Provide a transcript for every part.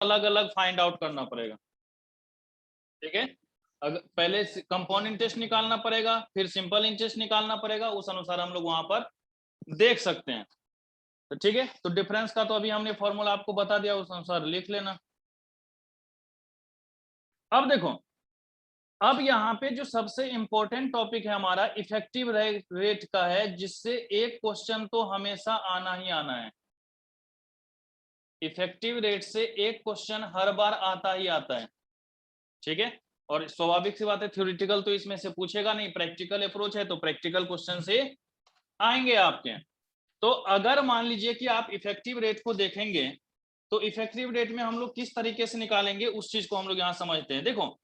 अलग अलग find out करना पड़ेगा, ठीक है। अगर पहले कंपाउंड इंटरेस्ट निकालना पड़ेगा, फिर सिंपल इंटरेस्ट निकालना पड़ेगा, उस अनुसार हम लोग वहां पर देख सकते हैं। तो ठीक है, तो डिफरेंस का तो अभी हमने फॉर्मूला आपको बता दिया, उस अनुसार लिख लेना। अब देखो, अब यहाँ पे जो सबसे इंपॉर्टेंट टॉपिक है हमारा इफेक्टिव रेट का है, जिससे एक क्वेश्चन तो हमेशा आना ही आना है। इफेक्टिव रेट से एक क्वेश्चन हर बार आता ही आता है, ठीक है। और स्वाभाविक सी बात है, थ्योरेटिकल तो इसमें से पूछेगा नहीं, प्रैक्टिकल अप्रोच है तो प्रैक्टिकल क्वेश्चन से आएंगे आपके। तो अगर मान लीजिए कि आप इफेक्टिव रेट को देखेंगे, तो इफेक्टिव रेट में हम लोग किस तरीके से निकालेंगे उस चीज को हम लोग यहाँ समझते हैं। देखो,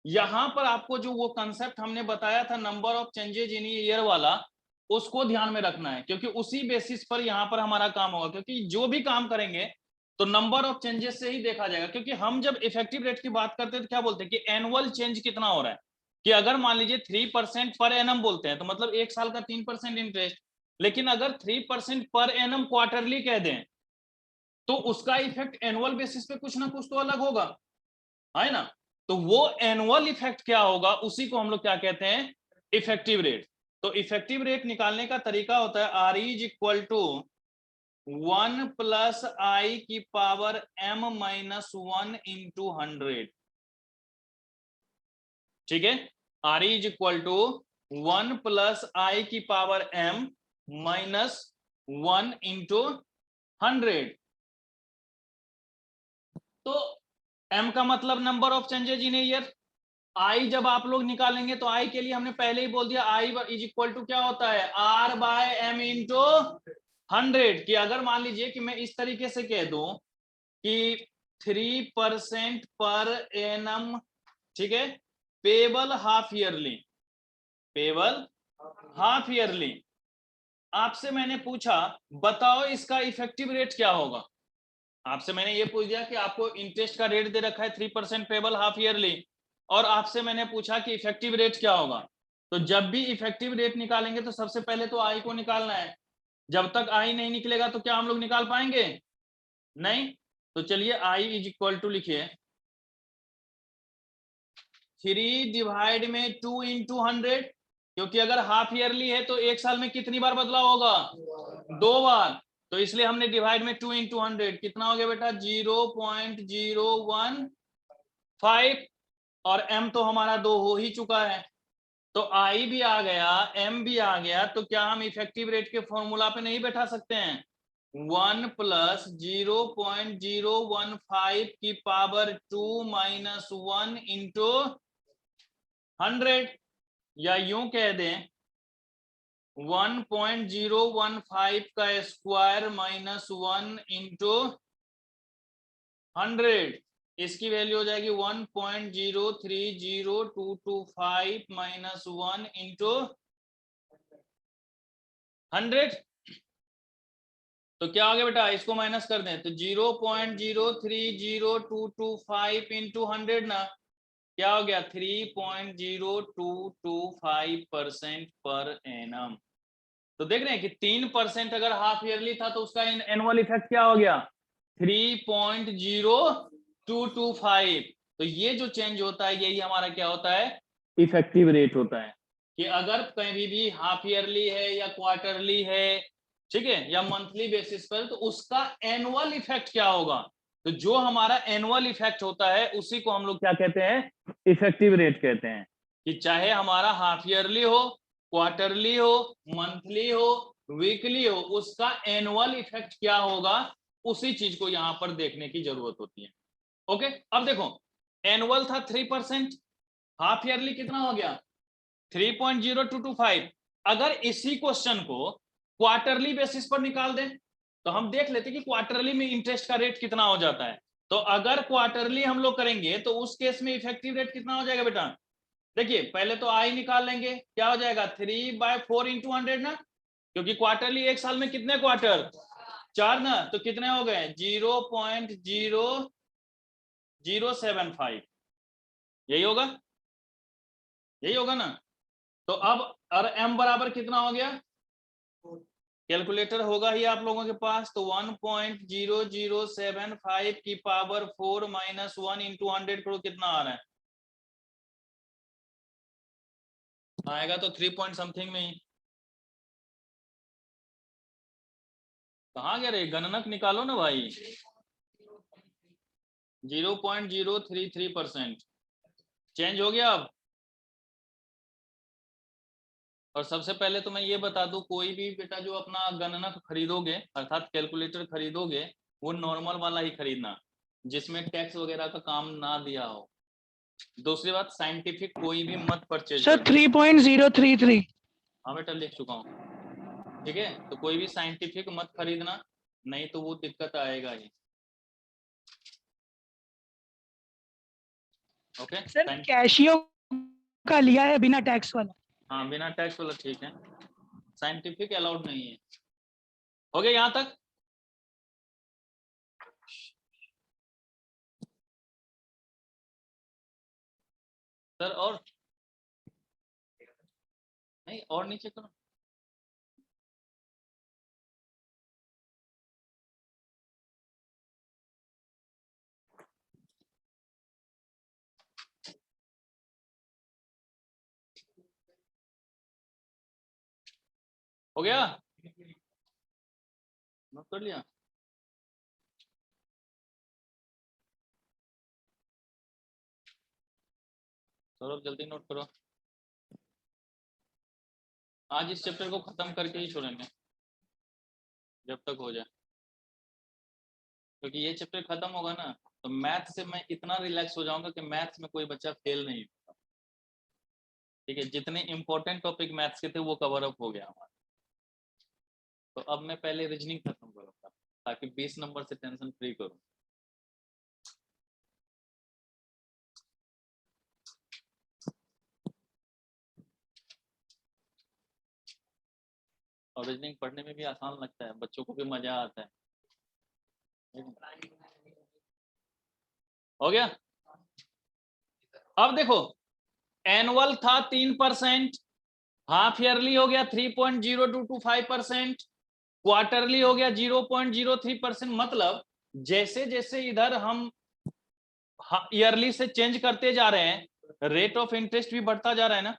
यहां पर आपको जो वो कंसेप्ट हमने बताया था number of changes in year वाला, उसको ध्यान में रखना है, क्योंकि उसी बेसिस पर यहाँ पर हमारा काम होगा। क्योंकि जो भी काम करेंगे तो नंबर ऑफ चेंजेस से ही देखा जाएगा। क्योंकि हम जब इफेक्टिव रेट की बात करते हैं तो क्या बोलते हैं कि एनुअल चेंज कितना हो रहा है, कि अगर मान लीजिए 3% पर एनम बोलते हैं तो मतलब एक साल का 3% इंटरेस्ट। लेकिन अगर 3% पर एनम क्वार्टरली कह दें तो उसका इफेक्ट एनुअल बेसिस पे कुछ ना कुछ तो अलग होगा, है ना। तो वो एनुअल इफेक्ट क्या होगा, उसी को हम लोग क्या कहते हैं, इफेक्टिव रेट। तो इफेक्टिव रेट निकालने का तरीका होता है R is equal to 1 plus I की पावर m माइनस 1 इंटू 100, ठीक है। R is equal to 1 plus I की पावर m माइनस 1 इंटू 100। तो m का मतलब number of changes in year. आई जब आप लोग निकालेंगे तो आई के लिए हमने पहले ही बोल दिया, आई इज इक्वल टू क्या होता है, आर बाय एम इंटू 100। कि अगर मान लीजिए कि मैं इस तरीके से कह दूं कि 3% पर एनम, ठीक है, payable half yearly, payable half yearly. आपसे मैंने पूछा बताओ इसका इफेक्टिव रेट क्या होगा। आपसे मैंने ये पूछ दिया कि आपको इंटरेस्ट का रेट दे रखा है 3% पेबल हाफ ईयरली, और आपसे मैंने पूछा कि इफेक्टिव रेट क्या होगा। तो जब भी इफेक्टिव रेट निकालेंगे तो सबसे पहले तो आई को निकालना है। जब तक आई नहीं निकलेगा तो क्या हम लोग निकाल पाएंगे, नहीं। तो चलिए आई इज इक्वल टू लिखिए 3 डिवाइड में 2 इंटू 100, क्योंकि अगर हाफ ईयरली है तो एक साल में कितनी बार बदलाव होगा, 2 बार। तो इसलिए हमने डिवाइड में 2 इंटू 100, कितना हो गया बेटा 0.015, और m तो हमारा 2 हो ही चुका है। तो I भी आ गया, m भी आ गया। तो क्या हम इफेक्टिव रेट के फॉर्मूला पे नहीं बैठा सकते हैं, 1 प्लस 0.015 की पावर 2 माइनस 1 इंटू 100, या यूं कह दें 1.015 का स्क्वायर माइनस 1 इंटू 100। इसकी वैल्यू हो जाएगी 1.030225 माइनस 1 इंटू 100। तो क्या हो गया बेटा, इसको माइनस कर दें तो 0.03025 इंटू 100 ना, क्या हो गया 3.0225% पर एनम। तो देख रहे हैं कि 3% अगर हाफ ईयरली था तो उसका एनुअल इफेक्ट क्या हो गया 3.0225। तो ये जो चेंज होता है यही हमारा क्या होता है, इफेक्टिव रेट होता है। कि अगर कहीं भी हाफ ईयरली है या क्वार्टरली है, ठीक है, या मंथली बेसिस पर, तो उसका एनुअल इफेक्ट क्या होगा। तो जो हमारा एनुअल इफेक्ट होता है उसी को हम लोग क्या कहते हैं, इफेक्टिव रेट कहते हैं। कि चाहे हमारा हाफ ईयरली हो, क्वार्टरली हो, मंथली हो, वीकली हो, उसका एनुअल इफेक्ट क्या होगा, उसी चीज को यहां पर देखने की जरूरत होती है। ओके, अब देखो एनुअल था 3%, हाफ ईयरली कितना हो गया 3.0225। अगर इसी क्वेश्चन को क्वार्टरली बेसिस पर निकाल दें तो हम देख लेते कि क्वार्टरली में इंटरेस्ट का रेट कितना हो जाता है। तो अगर क्वार्टरली हम लोग करेंगे तो उस केस में इफेक्टिव रेट कितना हो जाएगा बेटा, देखिए पहले तो आई निकाल लेंगे, क्या हो जाएगा 3/4 इंटू 100 ना, क्योंकि क्वार्टरली एक साल में कितने क्वार्टर, 4 ना, तो कितने हो गए 0.0075, यही होगा, यही होगा ना। तो अब और m बराबर कितना हो गया कैलकुलेटर होगा ही आप लोगों के पास, तो 1.0075 की पावर 4 माइनस 1 इंटू 100 करो, कितना आ रहा है? आएगा तो 3 पॉइंट समथिंग में ही। कहाँ गया रे, गणनक निकालो ना भाई। 0.033% चेंज हो गया अब। और सबसे पहले तो मैं ये बता दूं, कोई भी बेटा जो अपना गणनक खरीदोगे अर्थात कैलकुलेटर खरीदोगे, वो नॉर्मल वाला ही खरीदना, जिसमें टैक्स वगैरह का काम ना दिया हो। दूसरी बात, साइंटिफिक कोई भी मत परचेज सर करना। 3.033। हाँ बेटा लिख चुका हूँ, ठीक है। तो कोई भी साइंटिफिक मत खरीदना, नहीं तो वो दिक्कत आएगा ही। ओके सर कैशियो का लिया है बिना टैक्स वाला। हाँ बिना टैक्स वाला ठीक है, साइंटिफिक अलाउड नहीं है। हो गया यहाँ तक? सर और नहीं, और नीचे करो। हो गया, नोट कर लिया? सौरभ जल्दी नोट करो, आज इस चैप्टर को खत्म करके ही छोड़ेंगे जब तक हो जाए, क्योंकि ये चैप्टर खत्म होगा ना तो मैथ से मैं इतना रिलैक्स हो जाऊंगा कि मैथ्स में कोई बच्चा फेल नहीं होगा। ठीक है, जितने इंपॉर्टेंट टॉपिक मैथ्स के थे वो कवर अप हो गया हमारा। तो अब मैं पहले रीजनिंग खत्म करूंगा ताकि 20 नंबर से टेंशन फ्री करूं। और रीजनिंग पढ़ने में भी आसान लगता है, बच्चों को भी मजा आता है। हो गया? अब देखो, एनुअल था 3%, हाफ ईयरली हो गया 3.0225%, क्वार्टरली हो गया 0.03%। मतलब जैसे जैसे इधर हम ईयरली से चेंज करते जा रहे हैं, रेट ऑफ इंटरेस्ट भी बढ़ता जा रहा है ना।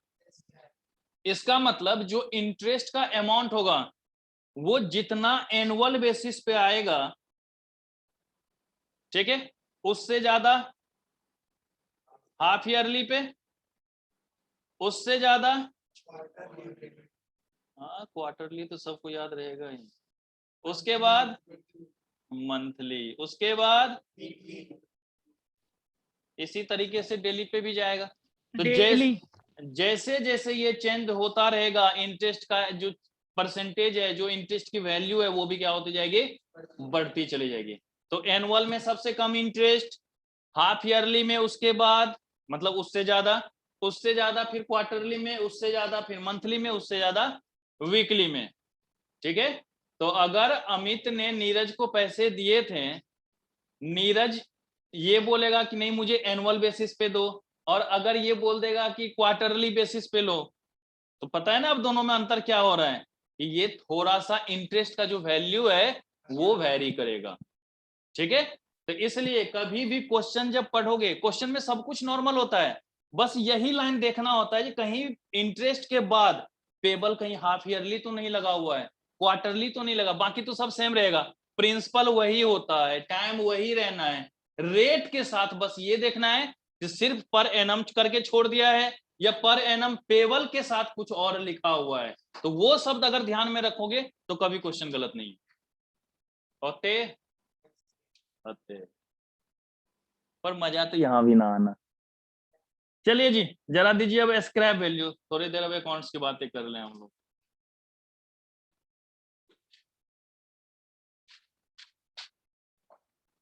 इसका मतलब जो इंटरेस्ट का अमाउंट होगा वो जितना एनुअल बेसिस पे आएगा, ठीक है, उससे ज्यादा हाफ ईयरली पे, उससे ज्यादा हाँ क्वार्टरली तो सबको याद रहेगा ही, उसके बाद मंथली, उसके बाद इसी तरीके से डेली पे भी जाएगा। तो जैसे जैसे ये चेंज होता रहेगा, इंटरेस्ट का जो परसेंटेज है, जो इंटरेस्ट की वैल्यू है, वो भी क्या होती जाएगी, बढ़ती चली जाएगी। तो एनुअल में सबसे कम इंटरेस्ट, हाफ ईयरली में उसके बाद मतलब उससे ज्यादा, फिर क्वार्टरली में उससे ज्यादा, फिर मंथली में उससे ज्यादा, वीकली में। ठीक है, तो अगर अमित ने नीरज को पैसे दिए थे, नीरज ये बोलेगा कि नहीं मुझे एनुअल बेसिस पे दो, और अगर ये बोल देगा कि क्वार्टरली बेसिस पे लो, तो पता है ना अब दोनों में अंतर क्या हो रहा है कि ये थोड़ा सा इंटरेस्ट का जो वैल्यू है वो वैरी करेगा। ठीक है, तो इसलिए कभी भी क्वेश्चन जब पढ़ोगे, क्वेश्चन में सब कुछ नॉर्मल होता है, बस यही लाइन देखना होता है कि कहीं इंटरेस्ट के बाद पेबल कहीं हाफ ईयरली तो नहीं लगा हुआ है, क्वार्टरली तो नहीं लगा, बाकी तो सब सेम रहेगा, प्रिंसिपल वही होता है, टाइम वही रहना है, रेट के साथ बस ये देखना है कि सिर्फ पर एनम करके छोड़ दिया है या पर एनम पेबल के साथ कुछ और लिखा हुआ है। तो वो शब्द अगर ध्यान में रखोगे तो कभी क्वेश्चन गलत नहीं होते। पर मजा तो यहां भी ना आना। चलिए जी, जरा दीजिए अब स्क्रैप वैल्यू, थोड़ी देर अब अकाउंट्स की बातें कर लें हम लोग।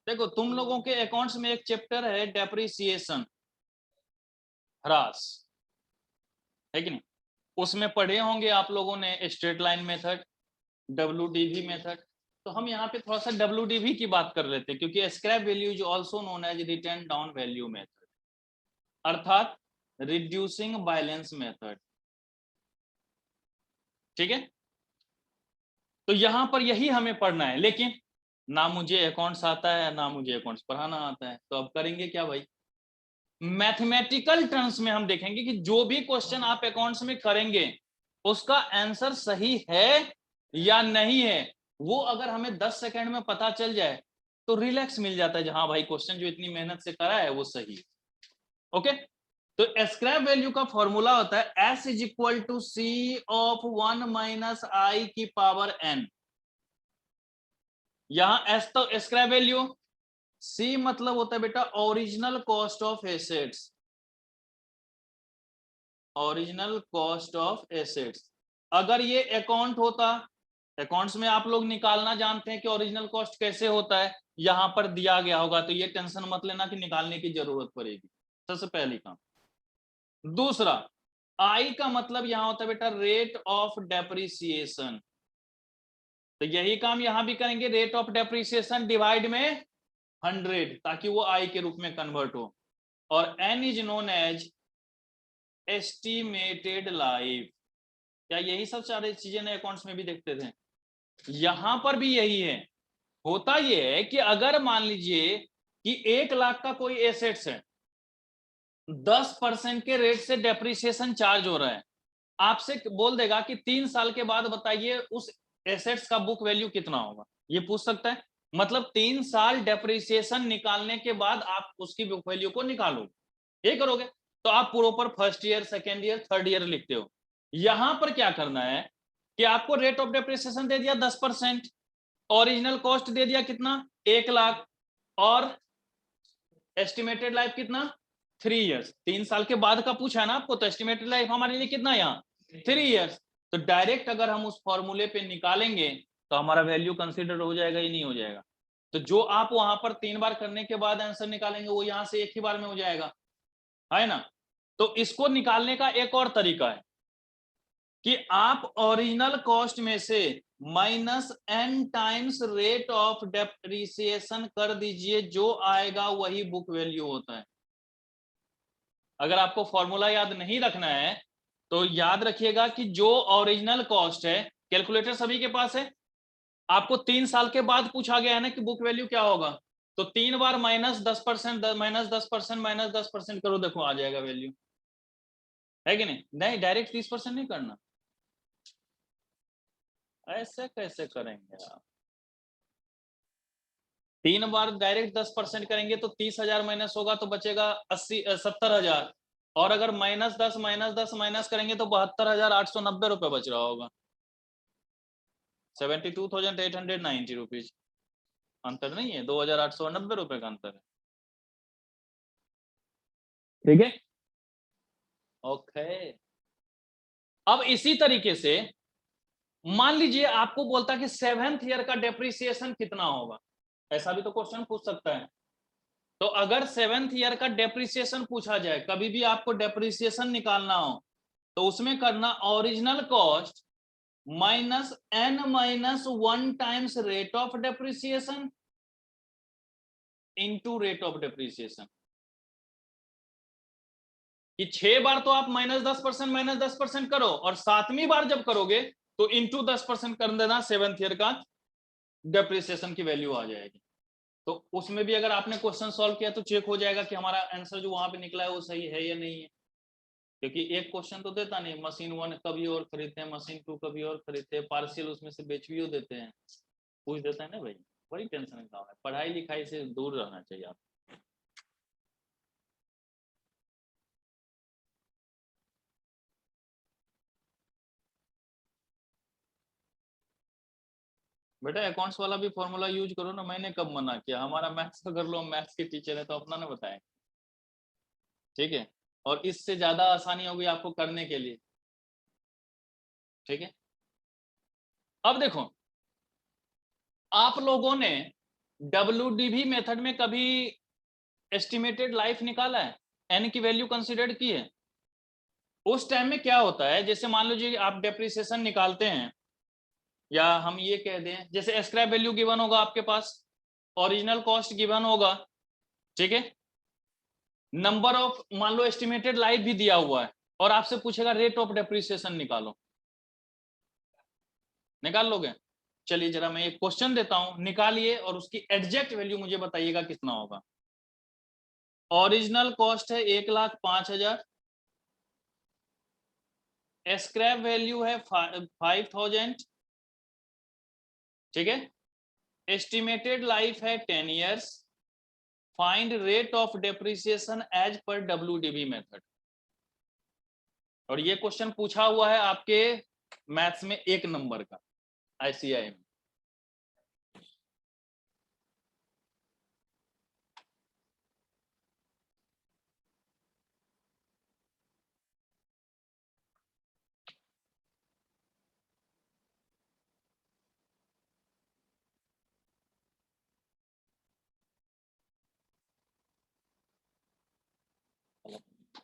देखो तुम लोगों के अकाउंट्स में एक चैप्टर है डेप्रिसिएशन, ह्रास, है कि नहीं? उसमें पढ़े होंगे आप लोगों ने straight line method, WDV method. तो हम यहाँ पे थोड़ा सा WDV की बात कर लेते हैं, क्योंकि scrap value is also known as written down value method, अर्थात रिड्यूसिंग बैलेंस मेथड। ठीक है, तो यहां पर यही हमें पढ़ना है, लेकिन ना मुझे अकाउंट्स आता है ना मुझे अकाउंट्स पढ़ाना आता है, तो अब करेंगे क्या भाई? मैथमेटिकल टर्म्स में हम देखेंगे कि जो भी क्वेश्चन आप अकाउंट्स में करेंगे उसका आंसर सही है या नहीं है, वो अगर हमें 10 सेकंड में पता चल जाए तो रिलैक्स मिल जाता है, जहां भाई क्वेश्चन जो इतनी मेहनत से करा है वो सही है। ओके, तो स्क्रैप वैल्यू का फॉर्मूला होता है S is equal to C of 1 minus I की पावर n। यहां S तो स्क्रैप वैल्यू, C मतलब होता है बेटा original cost of assets, original cost of assets. अगर ये अकाउंट होता, अकाउंट्स में आप लोग निकालना जानते हैं कि ओरिजिनल कॉस्ट कैसे होता है, यहां पर दिया गया होगा, तो ये टेंशन मत लेना कि निकालने की जरूरत पड़ेगी, सबसे पहली काम। दूसरा, आई का मतलब यहां होता है बेटा रेट ऑफ डेप्रिसिएशन, तो यही काम यहां भी करेंगे, रेट ऑफ डेप्रिसिएशन डिवाइड में 100 ताकि वो आई के रूप में कन्वर्ट हो। और N is known as estimated life. क्या यही सब सारी चीजें नए अकाउंट्स में भी देखते थे? यहां पर भी यही है। होता यह है कि अगर मान लीजिए कि 1 लाख का कोई एसेट्स है, 10% के रेट से डेप्रिसिएशन चार्ज हो रहा है, आपसे बोल देगा कि 3 साल के बाद बताइए उस एसेट्स का बुक वैल्यू कितना होगा, ये पूछ सकता है। मतलब 3 साल डेप्रिसिएशन निकालने के बाद आप उसकी बुक वैल्यू को निकालोगे, ये करोगे। तो आप proper first year, second year, third year लिखते हो। यहां पर क्या करना है कि आपको रेट ऑफ डेप्रिसिएशन दे दिया 10%, ओरिजिनल कॉस्ट दे दिया कितना 1 लाख, और एस्टिमेटेड लाइफ कितना 3 इयर्स। 3 साल के बाद का पूछा है ना आपको, तो एस्टिमेटेड लाइफ हमारे लिए कितना यहाँ 3 इयर्स। तो डायरेक्ट अगर हम उस फॉर्मूले पे निकालेंगे तो हमारा वैल्यू कंसीडर हो जाएगा ही नहीं हो जाएगा। तो जो आप वहां पर 3 बार करने के बाद आंसर निकालेंगे वो यहां से एक ही बार में हो जाएगा, है ना। तो इसको निकालने का एक और तरीका है कि आप ओरिजिनल कॉस्ट में से minus n times rate of depreciation कर दीजिए, जो आएगा वही बुक वैल्यू होता है। अगर आपको फॉर्मूला याद नहीं रखना है तो याद रखिएगा कि जो ओरिजिनल कॉस्ट है, कैलकुलेटर सभी के पास है, आपको 3 साल के बाद पूछा गया है ना कि बुक वैल्यू क्या होगा, तो 3 बार -10%, -10% करो, देखो आ जाएगा वैल्यू, है कि नहीं? नहीं, डायरेक्ट 30% नहीं करना, ऐसे कैसे करेंगे आप? 3 बार डायरेक्ट 10% करेंगे तो 30,000 माइनस होगा तो बचेगा 70,000, और अगर -10 माइनस करेंगे तो 72,890 रुपए बच रहा होगा, 72,890 रुपीज। अंतर नहीं है, 2,890 रुपए का अंतर है, ठीक है। ओके, अब इसी तरीके से मान लीजिए आपको बोलता कि 7th ईयर का डेप्रिसिएशन कितना होगा, ऐसा भी तो क्वेश्चन पूछ सकता है। तो अगर 7th ईयर का डेप्रिसिएशन पूछा जाए, कभी भी आपको डेप्रिसिएशन निकालना हो तो उसमें करना original cost minus n-1 times rate of depreciation into rate of depreciation. कि 6 बार तो आप -10% करो, और 7वीं बार जब करोगे तो इनटू 10% कर देना, 7th ईयर का डेप्रिसिएशन की वैल्यू आ जाएगी। तो उसमें भी अगर आपने क्वेश्चन सॉल्व किया तो चेक हो जाएगा कि हमारा आंसर जो वहां पे निकला है वो सही है या नहीं है, क्योंकि एक क्वेश्चन तो देता नहीं, मशीन 1 कभी और खरीदते हैं, मशीन 2 कभी और खरीदते हैं, पार्शियल उसमें से बेच भी देते हैं, पूछ देता है ना भाई। बड़ी टेंशन का काम है, पढ़ाई लिखाई से दूर रहना चाहिए आप। बेटा अकाउंट्स वाला भी फॉर्मूला यूज करो ना, मैंने कब मना किया? हमारा मैथ्स का कर लो, मैथ्स के टीचर है तो अपना ना बताएं, ठीक है। और इससे ज्यादा आसानी होगी आपको करने के लिए, ठीक है। अब देखो, आप लोगों ने WDV मेथड में कभी एस्टिमेटेड लाइफ निकाला है, एन की वैल्यू कंसीडर की है? उस टाइम में क्या होता है, जैसे मान लीजिए आप डेप्रिसिएशन निकालते हैं, या हम ये कह दें जैसे स्क्रैप वैल्यू गिवन होगा आपके पास, ओरिजिनल कॉस्ट गिवन होगा, ठीक है, नंबर ऑफ मान लो एस्टिमेटेड लाइफ भी दिया हुआ है, और आपसे पूछेगा रेट ऑफ डेप्रिसिएशन निकालो, निकाल लोगे? चलिए जरा मैं एक क्वेश्चन देता हूं, निकालिए और उसकी एग्जैक्ट वैल्यू मुझे बताइएगा कितना होगा। ओरिजिनल कॉस्ट है 1,05,000, स्क्रैप वैल्यू है 5,000, ठीक है। एस्टिमेटेड लाइफ है 10 years, find rate of depreciation as per WDV method. और ये क्वेश्चन पूछा हुआ है आपके मैथ्स में 1 नंबर का ICI में।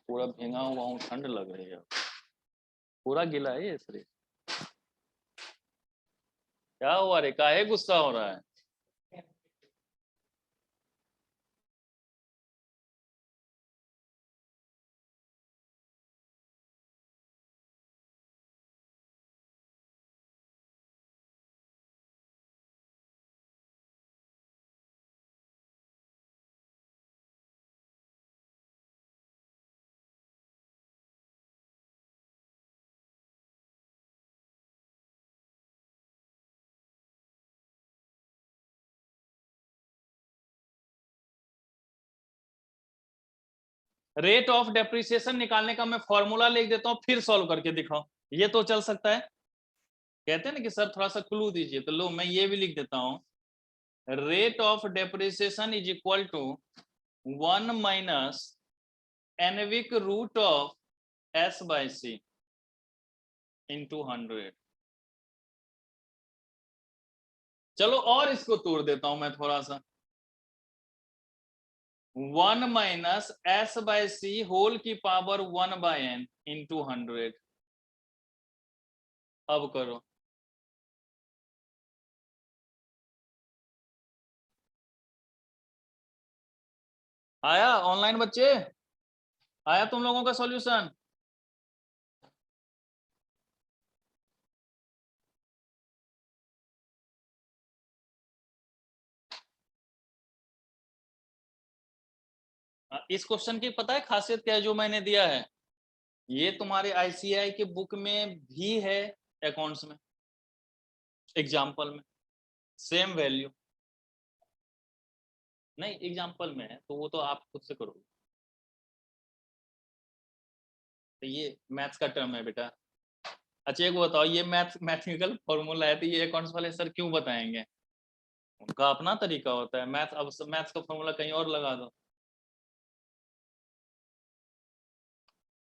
पूरा भींगा हुआ हूँ, ठंड लग रही है, पूरा गीला है ये शरीर। क्या हुआ रे, काहे गुस्सा हो रहा है? रेट ऑफ डेप्रिसिएशन निकालने का मैं फॉर्मूला लिख देता हूं, फिर सॉल्व करके दिखाओ, ये तो चल सकता है। कहते हैं ना कि सर थोड़ा सा क्लू दीजिए, तो लो मैं ये भी लिख देता हूं, rate of depreciation is equal to 1 minus एनविक रूट ऑफ S/C इंटू 100। चलो और इसको तोड़ देता हूं मैं थोड़ा सा, 1 माइनस S/C होल की पावर 1/n इंटू 100। अब करो, आया ऑनलाइन बच्चे, आया तुम लोगों का सॉल्यूशन? इस क्वेश्चन की पता है खासियत क्या है जो मैंने दिया है? ये तुम्हारे ICI के बुक में भी है, अकाउंट्स में, एग्जाम्पल में सेम वैल्यू नहीं, एग्जाम्पल में है, तो वो तो आप खुद से करोगे। तो ये मैथ्स का टर्म है बेटा। अच्छा एक बताओ, ये मैथमेटिकल फॉर्मूला है, तो ये अकाउंट्स वाले सर क्यों बताएंगे? उनका अपना तरीका होता है मैथ। अब मैथ्स का फॉर्मूला कहीं और लगा दो।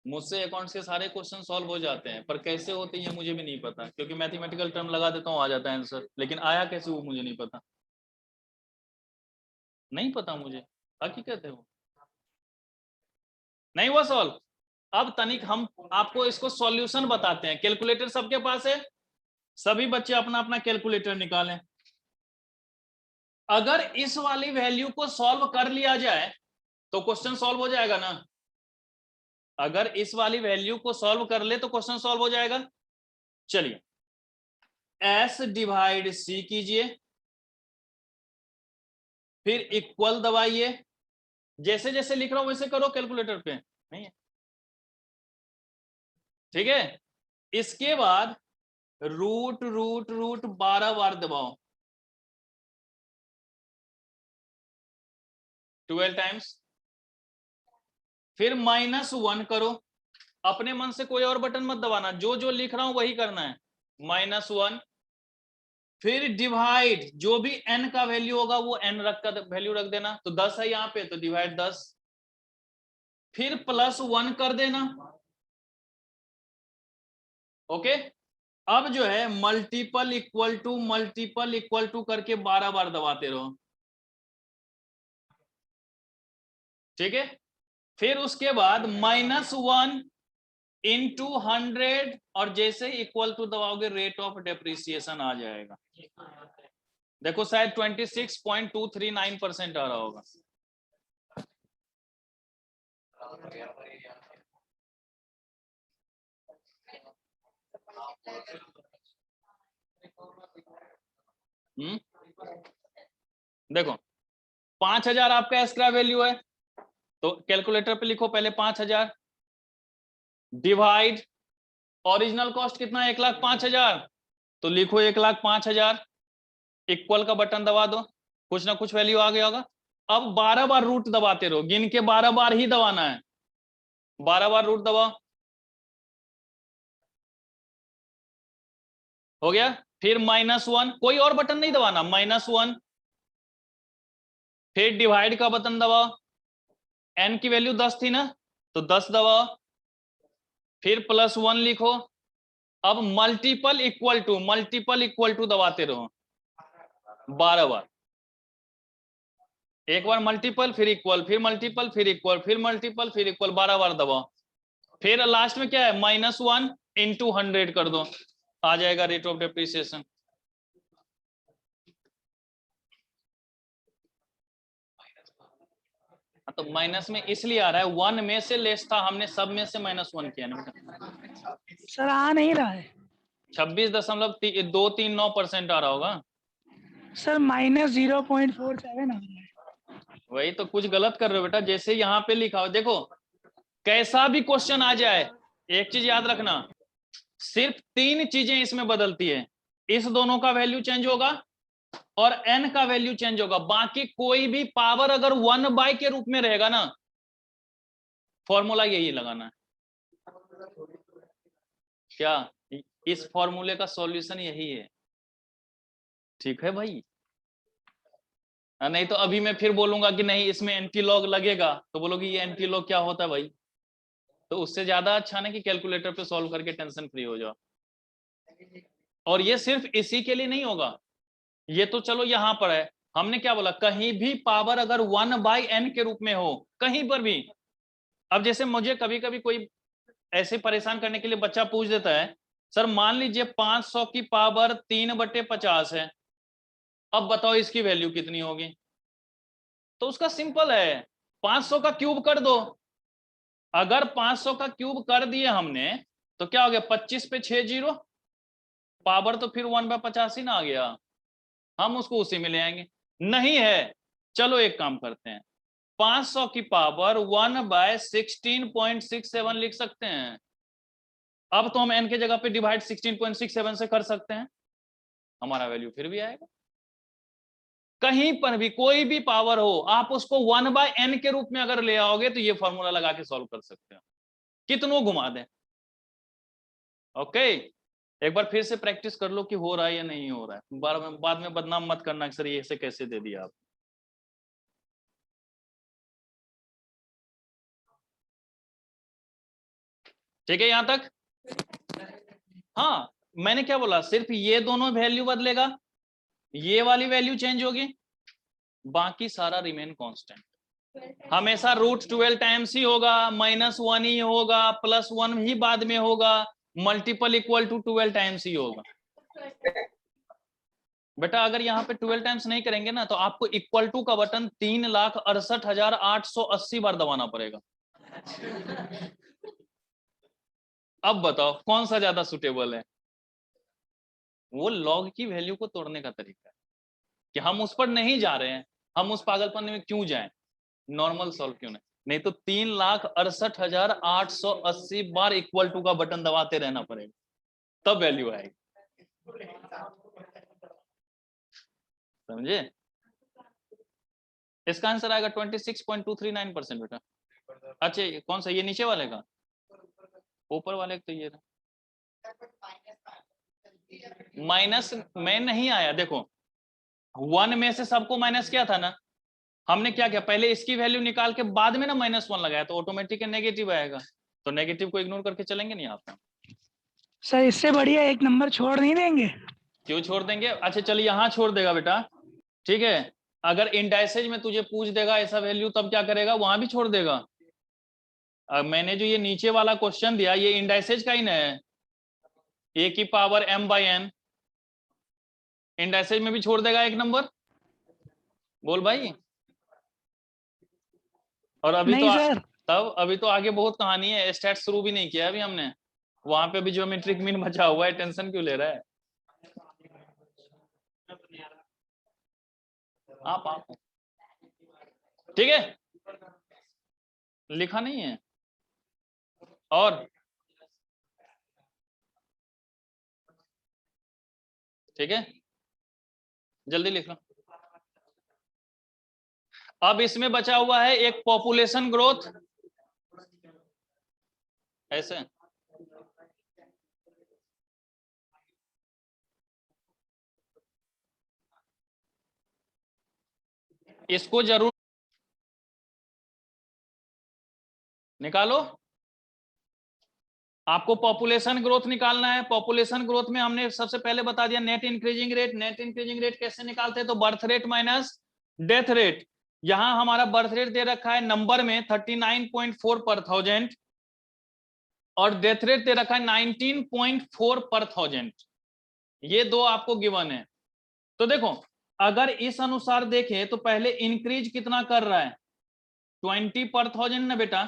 मुझसे अकाउंट्स के सारे क्वेश्चन सॉल्व हो जाते हैं, पर कैसे होते हैं ये मुझे भी नहीं पता, क्योंकि मैथमेटिकल टर्म लगा देता हूँ आ जाता है आंसर, लेकिन आया कैसे वो मुझे नहीं पता। नहीं पता मुझे, हकीकत है वो नहीं हुआ सॉल्व। अब तनिक हम आपको इसको सॉल्यूशन बताते हैं। कैलकुलेटर सबके पास है? सभी बच्चे अपना अपना कैलकुलेटर निकालें। अगर इस वाली वैल्यू को सॉल्व कर लिया जाए तो क्वेश्चन सॉल्व हो जाएगा ना? अगर इस वाली वैल्यू को सॉल्व कर ले तो क्वेश्चन सॉल्व हो जाएगा। चलिए S/C कीजिए, फिर इक्वल दबाइए, जैसे जैसे लिख रहा हूं वैसे करो कैलकुलेटर पे, नहीं है? ठीक है, इसके बाद रूट रूट रूट 12 बार दबाओ, 12 टाइम्स, फिर -1 करो। अपने मन से कोई और बटन मत दबाना, जो जो लिख रहा हूं वही करना है। -1, फिर डिवाइड, जो भी n का वैल्यू होगा वो n रख कर वैल्यू रख देना, तो 10 है यहाँ पे तो डिवाइड 10, फिर +1 कर देना। ओके, अब जो है मल्टीपल इक्वल टू करके 12 बार दबाते रहो, ठीक है। फिर उसके बाद -1 इंटू 100, और जैसे इक्वल टू दबाओगे रेट ऑफ डेप्रिसिएशन आ जाएगा। देखो शायद 26.239% आ रहा होगा। देखो 5000 आपका एस्क्रा वैल्यू है, तो कैलकुलेटर पे लिखो पहले 5000 डिवाइड ओरिजिनल कॉस्ट कितना है 1,05,000, तो लिखो 1,05,000 इक्वल का बटन दबा दो, कुछ ना कुछ वैल्यू आ गया होगा। अब 12 बार रूट दबाते रहो, गिन के 12 बार ही दबाना है, 12 बार रूट दबाओ, हो गया। फिर -1, कोई और बटन नहीं दबाना, -1, फिर डिवाइड का बटन दबाओ, n की वैल्यू 10 थी ना, तो 10 दबाओ, फिर +1 लिखो, अब मल्टीपल इक्वल टू दबाते रहो 12 बार, एक बार मल्टीपल फिर इक्वल, फिर मल्टीपल फिर इक्वल, फिर मल्टीपल फिर इक्वल, 12 बार दबाओ। फिर लास्ट में क्या है, -1 × 100 कर दो, आ जाएगा रेट ऑफ डेप्रिसिएशन। तो माइनस में इसलिए आ रहा है, 1 में से लेस था, हमने सब में से -1 किया ना बेटा। सर आ नहीं रहा है 26.239% आ रहा होगा। सर, -0.47 आ रहा है। वही तो, कुछ गलत कर रहे हो बेटा, जैसे यहाँ पे लिखा हो, देखो कैसा भी क्वेश्चन आ जाए, एक चीज याद रखना, सिर्फ 3 चीजें इसमें बदलती है, इस दोनों का वैल्यू चेंज होगा और n का वैल्यू चेंज होगा, बाकी कोई भी पावर अगर 1/, के रूप में रहेगा ना, फॉर्मूला यही लगाना है। क्या इस फॉर्मूले का सॉल्यूशन यही है, ठीक है भाई? नहीं तो अभी मैं फिर बोलूंगा कि नहीं इसमें एंटी लॉग लगेगा, तो बोलोगे ये एंटी लॉग क्या होता है भाई? तो उससे ज्यादा अच्छा ना कि कैलकुलेटर पे सॉल्व करके टेंशन फ्री हो जाओ। और ये सिर्फ इसी के लिए नहीं होगा, ये तो चलो यहां पर है, हमने क्या बोला, कहीं भी पावर अगर 1/n के रूप में हो, कहीं पर भी। अब जैसे मुझे कभी कभी कोई ऐसे परेशान करने के लिए बच्चा पूछ देता है, सर मान लीजिए 500 की पावर 3/50 है, अब बताओ इसकी वैल्यू कितनी होगी? तो उसका सिंपल है, 500 का क्यूब कर दो। अगर 500 का क्यूब कर दिए हमने, तो क्या हो गया, 25 पे 6 जीरो, पावर तो फिर 1/50 ही ना आ गया, हम उसको उसी में ले आएंगे। नहीं है, चलो एक काम करते हैं, 500 की पावर 1/16.67 लिख सकते हैं। अब तो हम n के जगह पे डिवाइड 16.67 से कर सकते हैं, हमारा वैल्यू फिर भी आएगा। कहीं पर भी कोई भी पावर हो, आप उसको 1/n के रूप में अगर ले आओगे, तो ये फॉर्मूला लगा के सॉल्व कर सकते हो, कितनों घुमा दें। ओके, एक बार फिर से प्रैक्टिस कर लो कि हो रहा है या नहीं हो रहा है, बाद में बदनाम मत करना सर ये ऐसे कैसे दे दिया आप। ठीक है यहां तक? हाँ, मैंने क्या बोला, सिर्फ ये दोनों वैल्यू बदलेगा, ये वाली वैल्यू चेंज होगी, बाकी सारा रिमेन कांस्टेंट। हमेशा √12 टाइम्स ही होगा, -1 ही होगा, +1 ही बाद में होगा, मल्टीपल इक्वल टू 12 टाइम्स ही होगा। बेटा अगर यहाँ पे 12 टाइम्स नहीं करेंगे ना, तो आपको इक्वल टू का बटन 3,68,880 बार दबाना पड़ेगा। अब बताओ कौन सा ज्यादा सुटेबल है? वो लॉग की वैल्यू को तोड़ने का तरीका है, कि हम उस पर नहीं जा रहे हैं, हम उस पागलपन में क्यों जाएं, नॉर्मल सॉल्व क्यों नहीं तो 3,68,880 बार इक्वल टू का बटन दबाते रहना पड़ेगा, तब वैल्यू आएगी। समझे? इसका आंसर आएगा 26.239% बेटा। अच्छा कौन सा, ये नीचे वाले का? ऊपर वाले का तो ये माइनस में नहीं आया, देखो 1 में से सबको माइनस किया था ना, हमने क्या किया, पहले इसकी वैल्यू निकाल के बाद में ना -1 लगाया, तो ऑटोमेटिक नेगेटिव आएगा, तो नेगेटिव को इग्नोर करके चलेंगे नहीं आप? सर इससे बढ़िया एक नंबर छोड़ नहीं देंगे? क्यों छोड़ देंगे? अच्छा चलिए यहाँ छोड़ देगा बेटा, ठीक है, अगर इंडाइसेज में तुझे पूछ देगा ऐसा वैल्यू, तब क्या करेगा, वहां भी छोड़ देगा। अब मैंने जो ये नीचे वाला क्वेश्चन दिया, ये इंडाइसेज का ही ना है, a की पावर m/n, इंडाइसेज में भी छोड़ देगा एक नंबर, बोल भाई। और अभी नहीं तो सर, तब अभी तो आगे बहुत कहानी है, स्टैट शुरू भी नहीं किया अभी हमने, वहां पे भी ज्योमेट्रिक मीन बचा हुआ है, टेंशन क्यों ले रहा है? आप ठीक है, लिखा नहीं है। और ठीक है, जल्दी लिख लो। अब इसमें बचा हुआ है एक पॉपुलेशन ग्रोथ, ऐसे इसको जरूर निकालो। आपको पॉपुलेशन ग्रोथ निकालना है। पॉपुलेशन ग्रोथ में हमने सबसे पहले बता दिया net increasing rate. Net increasing rate कैसे निकालते हैं, तो birth rate minus death rate. यहां हमारा बर्थ रेट दे रखा है नंबर में 39.4 पर थाउजेंड और डेथ रेट दे रखा है 19.4 पर थाउजेंड। ये दो आपको गिवन है। तो देखो अगर इस अनुसार देखें तो पहले इंक्रीज कितना कर रहा है, 20 पर थाउजेंड ना बेटा।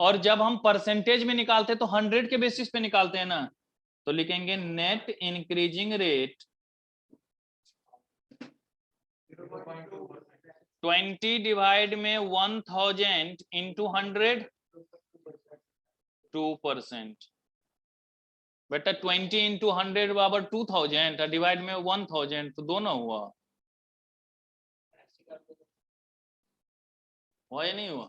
और जब हम परसेंटेज में निकालते हैं तो 100 के बेसिस पे निकालते हैं ना, तो लिखेंगे नेट इंक्रीजिंग रेट 20 डिवाइड में 1000 इंटू 100 2%। बेटा 20 इंटू 100 बराबर 2000 डिवाइड में 1000 तो दोनों हुआ या नहीं हुआ।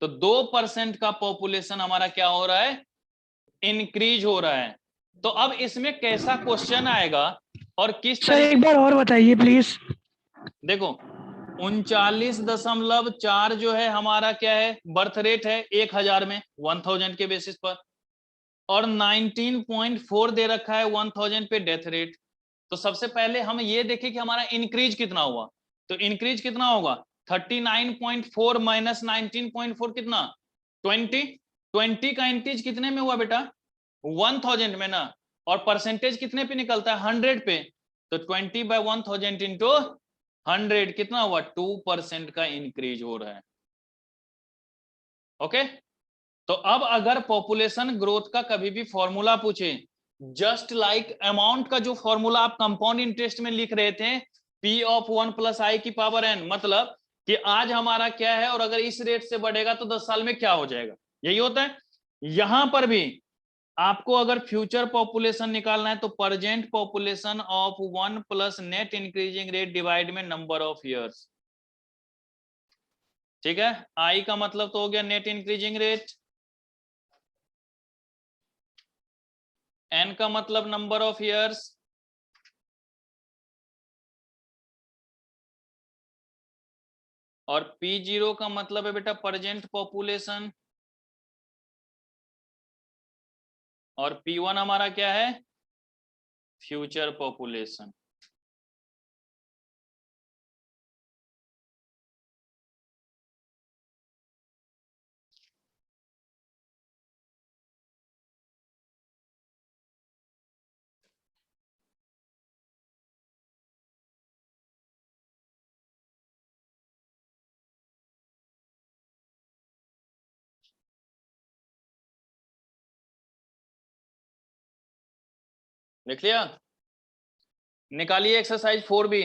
तो 2% का पॉपुलेशन हमारा क्या हो रहा है, इंक्रीज हो रहा है। तो अब इसमें कैसा क्वेश्चन आएगा और किस सर तरीके, एक बार और बताइए प्लीज। देखो 39.4 जो है हमारा क्या है, बर्थ रेट है 1000 में 1000 के बेसिस पर, और 19.4 दे रखा है 1000 पे डेथ रेट। तो सबसे पहले हम ये देखें कि हमारा इंक्रीज कितना हुआ। तो इंक्रीज कितना होगा, 39.4 माइनस 19.4 कितना, 20। 20 का इंक्रीज कितने में हुआ बेटा, 1000 में ना। और परसेंटेज कितने पे निकलता है, 100 पे। तो 20 बाय 1000 इंटू 100 कितना हुआ, 2% का इंक्रीज हो रहा है। ओके। तो अब अगर पॉपुलेशन ग्रोथ का कभी भी फॉर्मूला पूछे, जस्ट लाइक अमाउंट का जो फॉर्मूला आप कंपाउंड इंटरेस्ट में लिख रहे थे, P ऑफ 1 प्लस आई की पावर n, मतलब कि आज हमारा क्या है और अगर इस रेट से बढ़ेगा तो 10 साल में क्या हो जाएगा, यही होता है। यहां पर भी आपको अगर फ्यूचर पॉपुलेशन निकालना है तो present population of 1 plus net increasing rate divide में नंबर ऑफ ईयर्स। ठीक है, आई का मतलब तो हो गया नेट इंक्रीजिंग रेट, एन का मतलब नंबर ऑफ ईयर्स, और P0 का मतलब है बेटा प्रेजेंट पॉपुलेशन, और P1 हमारा क्या है, फ्यूचर पॉपुलेशन। लिख लिया, निकालिए एक्सरसाइज 4B।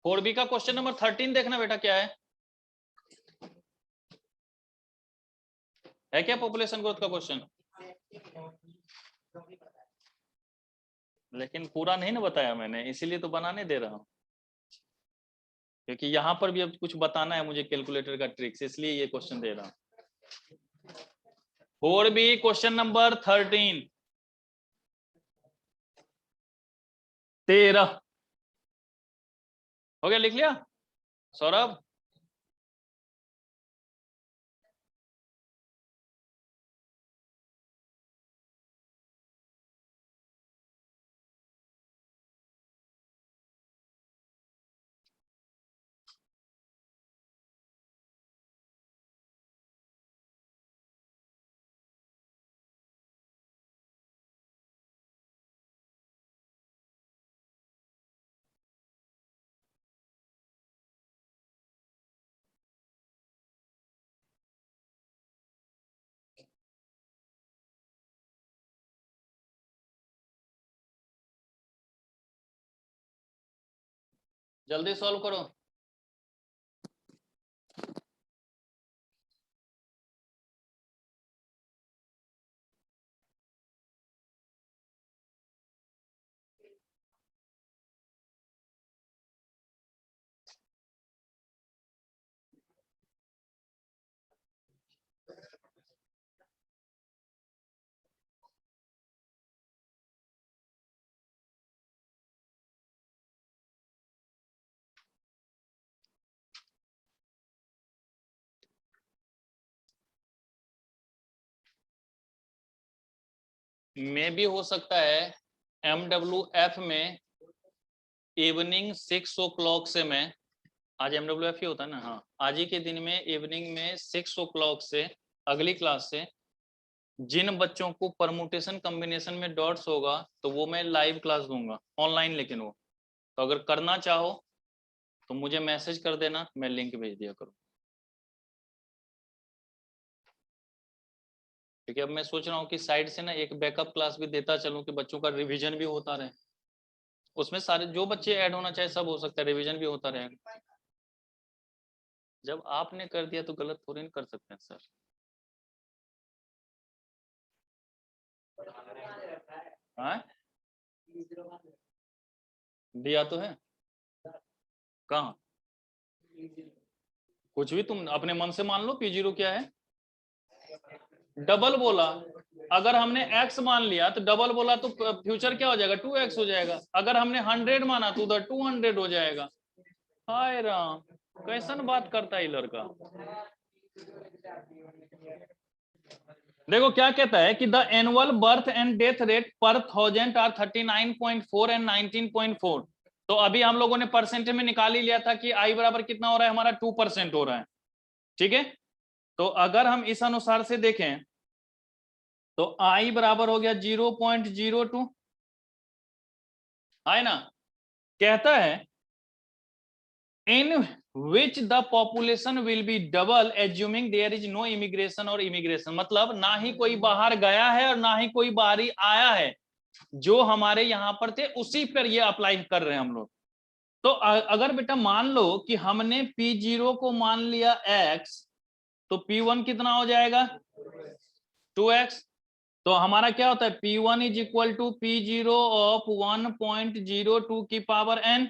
फोर बी का क्वेश्चन नंबर 13 देखना बेटा क्या है क्या पॉपुलेशन ग्रोथ का क्वेश्चन, लेकिन पूरा नहीं ना बताया मैंने, इसीलिए तो बनाने दे रहा हूं, क्योंकि यहां पर भी अब कुछ बताना है मुझे कैलकुलेटर का ट्रिक्स, इसलिए ये क्वेश्चन दे रहा हूं। 4B क्वेश्चन नंबर 13, 13 हो गया, लिख लिया सौरभ। जल्दी सॉल्व करो। में भी हो सकता है MWF में इवनिंग 6 o'clock से मैं, आज MWF ही होता है ना, हाँ, आज ही के दिन में इवनिंग में 6 o'clock से अगली क्लास से जिन बच्चों को परमुटेशन कॉम्बिनेशन में डॉट्स होगा तो वो मैं लाइव क्लास दूंगा ऑनलाइन, लेकिन वो तो अगर करना चाहो तो मुझे मैसेज कर देना, मैं लिंक भेज दिया करूँ। क्योंकि अब मैं सोच रहा हूँ कि साइड से ना एक बैकअप क्लास भी देता चलूं कि बच्चों का रिवीजन भी होता रहे, उसमें सारे जो बच्चे ऐड होना चाहे सब हो सकता है, रिवीजन भी होता रहेगा। जब आपने कर दिया तो गलत थोड़ी नहीं कर सकते हैं सर। हाँ दिया तो है, कहाँ? कुछ भी तुम अपने मन से मान लो, P0 क्या है, डबल बोला। अगर हमने x मान लिया तो डबल बोला तो फ्यूचर क्या हो जाएगा, 2x हो जाएगा। अगर हमने 100 माना तो उधर 200 हो जाएगा। हाय राम, कैसन बात करता है ये लड़का। देखो क्या कहता है कि the annual birth and death rate पर 1000 आर 39.4 एंड 19.4। तो अभी हम लोगों ने परसेंट में निकाल ही लिया था कि आई बराबर कितना हो रहा है हमारा, 2% हो रहा है। ठीक है, तो अगर हम इस अनुसार से देखें तो आई बराबर हो गया 0.02, है ना। कहता है in which the population will be double assuming there is no immigration और इमिग्रेशन, मतलब ना ही कोई बाहर गया है और ना ही कोई बाहरी आया है, जो हमारे यहां पर थे उसी पर ये अप्लाई कर रहे हैं हम लोग। तो अगर बेटा मान लो कि हमने P0 को मान लिया x, तो P1 कितना हो जाएगा 2x। तो हमारा क्या होता है P1 is equal to P0 of 1.02 की पावर n,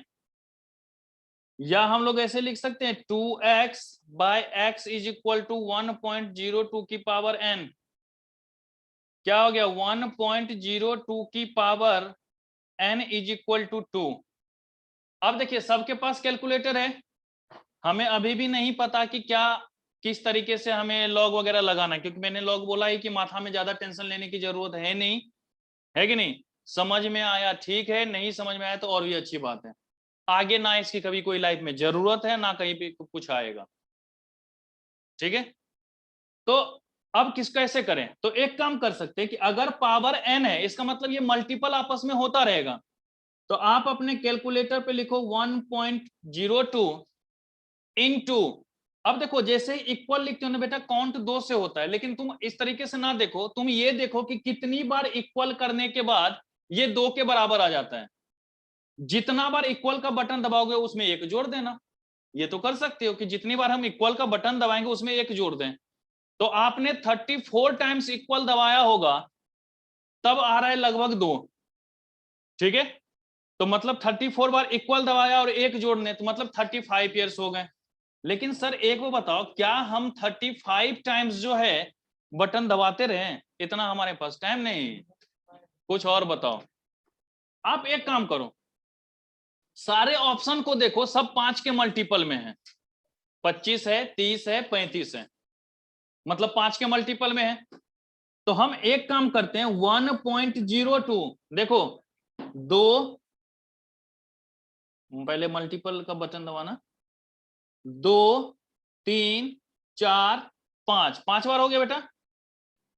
या हम लोग ऐसे लिख सकते हैं 2x by x is equal to 1.02 की पावर n। क्या हो गया 1.02 की power n is equal to 2। अब देखिए सबके पास कैलकुलेटर है, हमें अभी भी नहीं पता कि क्या किस तरीके से हमें लॉग वगैरह लगाना है, क्योंकि मैंने लॉग बोला ही कि माथा में ज्यादा टेंशन लेने की जरूरत है नहीं, है कि नहीं। समझ में आया ठीक है, नहीं समझ में आया तो और भी अच्छी बात है, आगे ना इसकी कभी कोई लाइफ में जरूरत है ना कहीं पे कुछ आएगा। ठीक है, तो अब किस कैसे करें, तो एक काम कर सकते हैं कि अगर पावर n है इसका मतलब ये मल्टीपल आपस में होता रहेगा, तो आप अपने कैलकुलेटर पे लिखो 1.02 इनटू, अब देखो जैसे ही इक्वल लिखते हो ना बेटा काउंट 2 से होता है, लेकिन तुम इस तरीके से ना देखो, तुम ये देखो कि कितनी बार इक्वल करने के बाद ये 2 के बराबर आ जाता है। जितना बार इक्वल का बटन दबाओगे उसमें 1 जोड़ देना, ये तो कर सकते हो कि जितनी बार हम इक्वल का बटन दबाएंगे उसमें 1 जोड़ दें। तो आपने 34 टाइम्स इक्वल दबाया होगा तब आ रहा है लगभग 2। ठीक है, तो मतलब 34 बार इक्वल दबाया और 1 जोड़ने तो मतलब 35 ईयर्स हो गए। लेकिन सर एक वो बताओ, क्या हम 35 टाइम्स जो है बटन दबाते रहे, इतना हमारे पास टाइम नहीं, कुछ और बताओ। आप एक काम करो, सारे ऑप्शन को देखो, सब 5 के मल्टीपल में है, 25 है 30 है 35 है, मतलब 5 के मल्टीपल में है। तो हम एक काम करते हैं 1.02, देखो 2, पहले मल्टीपल का बटन दबाना, 2 3 4 5, 5 बार हो गया बेटा।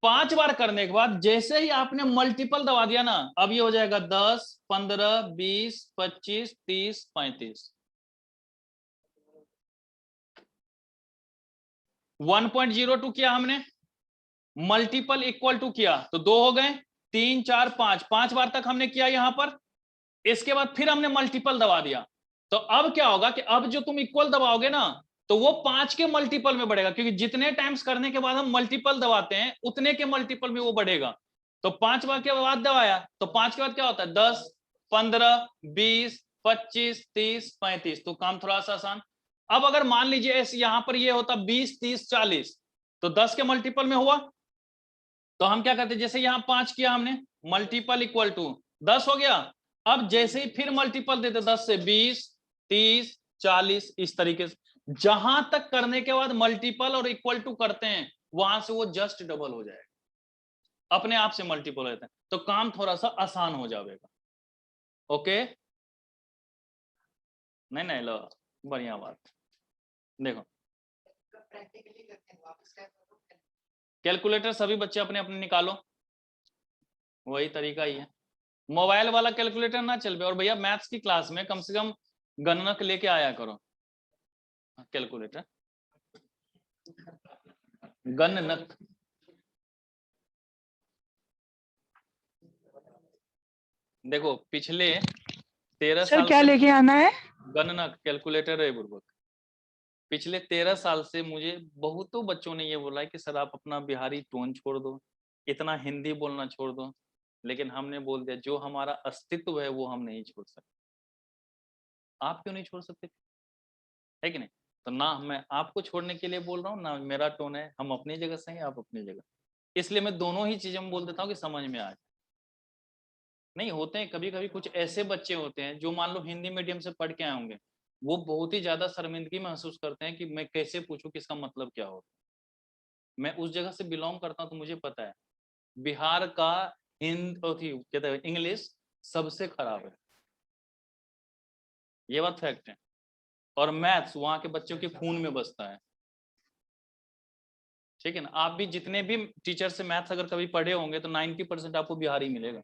5 बार करने के बाद जैसे ही आपने मल्टीपल दबा दिया ना, अब ये हो जाएगा 10 15 20 25 30 35। 1.02 किया हमने, मल्टीपल इक्वल टू किया तो 2 हो गए, 3 4 5, 5 बार तक हमने किया यहां पर। इसके बाद फिर हमने मल्टीपल दबा दिया, तो अब क्या होगा कि अब जो तुम इक्वल दबाओगे ना तो वो 5 के मल्टीपल में बढ़ेगा, क्योंकि जितने टाइम्स करने के बाद हम मल्टीपल दबाते हैं उतने के मल्टीपल में वो बढ़ेगा। तो 5 बार के बाद दबाया तो 5 के बाद क्या होता है 10, 15, 20, 25, 30, 35। तो काम थोड़ा सा आसान। अब अगर मान लीजिए ऐसे यहां पर ये होता 20, 30, 40 तो 10 के मल्टीपल में हुआ। तो हम क्या करते, जैसे यहां 5 किया हमने, मल्टीपल इक्वल टू 10 हो गया। अब जैसे ही फिर मल्टीपल देते 10 से 20, 30, 40 इस तरीके से जहां तक करने के बाद मल्टीपल और इक्वल टू करते हैं वहां से वो जस्ट डबल हो जाएगा, अपने आप से मल्टीपल हो जाता है। तो काम थोड़ा सा आसान हो जाएगा। ओके, नहीं नहीं लो, बढ़िया बात। देखो कैलकुलेटर सभी बच्चे अपने अपने निकालो, वही तरीका ही है। मोबाइल वाला कैलकुलेटर ना चल पे, और भैया मैथ्स की क्लास में कम से कम गणनक लेके आया करो। कैलकुलेटर गणनक, देखो पिछले 13 सर साल क्या से लेके आना है? गणनक कैलकुलेटर है बुर्बक। पिछले 13 साल से मुझे बहुतों बच्चों ने ये बोला है कि सर आप अपना बिहारी टोन छोड़ दो, इतना हिंदी बोलना छोड़ दो, लेकिन हमने बोल दिया जो हमारा अस्तित्व है वो हम नहीं छोड़ सकते। आप क्यों नहीं छोड़ सकते, है कि नहीं? तो ना मैं आपको छोड़ने के लिए बोल रहा हूँ ना मेरा टोन है, हम अपनी जगह सही हैं, आप अपनी जगह। इसलिए मैं दोनों ही चीजें में बोल देता हूँ कि समझ में आ जाए। नहीं होते हैं कभी कभी कुछ ऐसे बच्चे होते हैं जो मान लो हिंदी मीडियम से पढ़ के आए होंगे, वो बहुत ही ज्यादा शर्मिंदगी महसूस करते हैं कि मैं कैसे पूछूं कि इसका मतलब क्या होता है। मैं उस जगह से बिलोंग करता हूं तो मुझे पता है बिहार का कहते हैं इंग्लिश सबसे खराब है, ये बात फैक्ट है। और मैथ्स वहां के बच्चों के खून में बसता है, ठीक है ना? आप भी जितने भी टीचर से मैथ्स अगर कभी पढ़े होंगे तो 90% आपको बिहारी मिलेगा,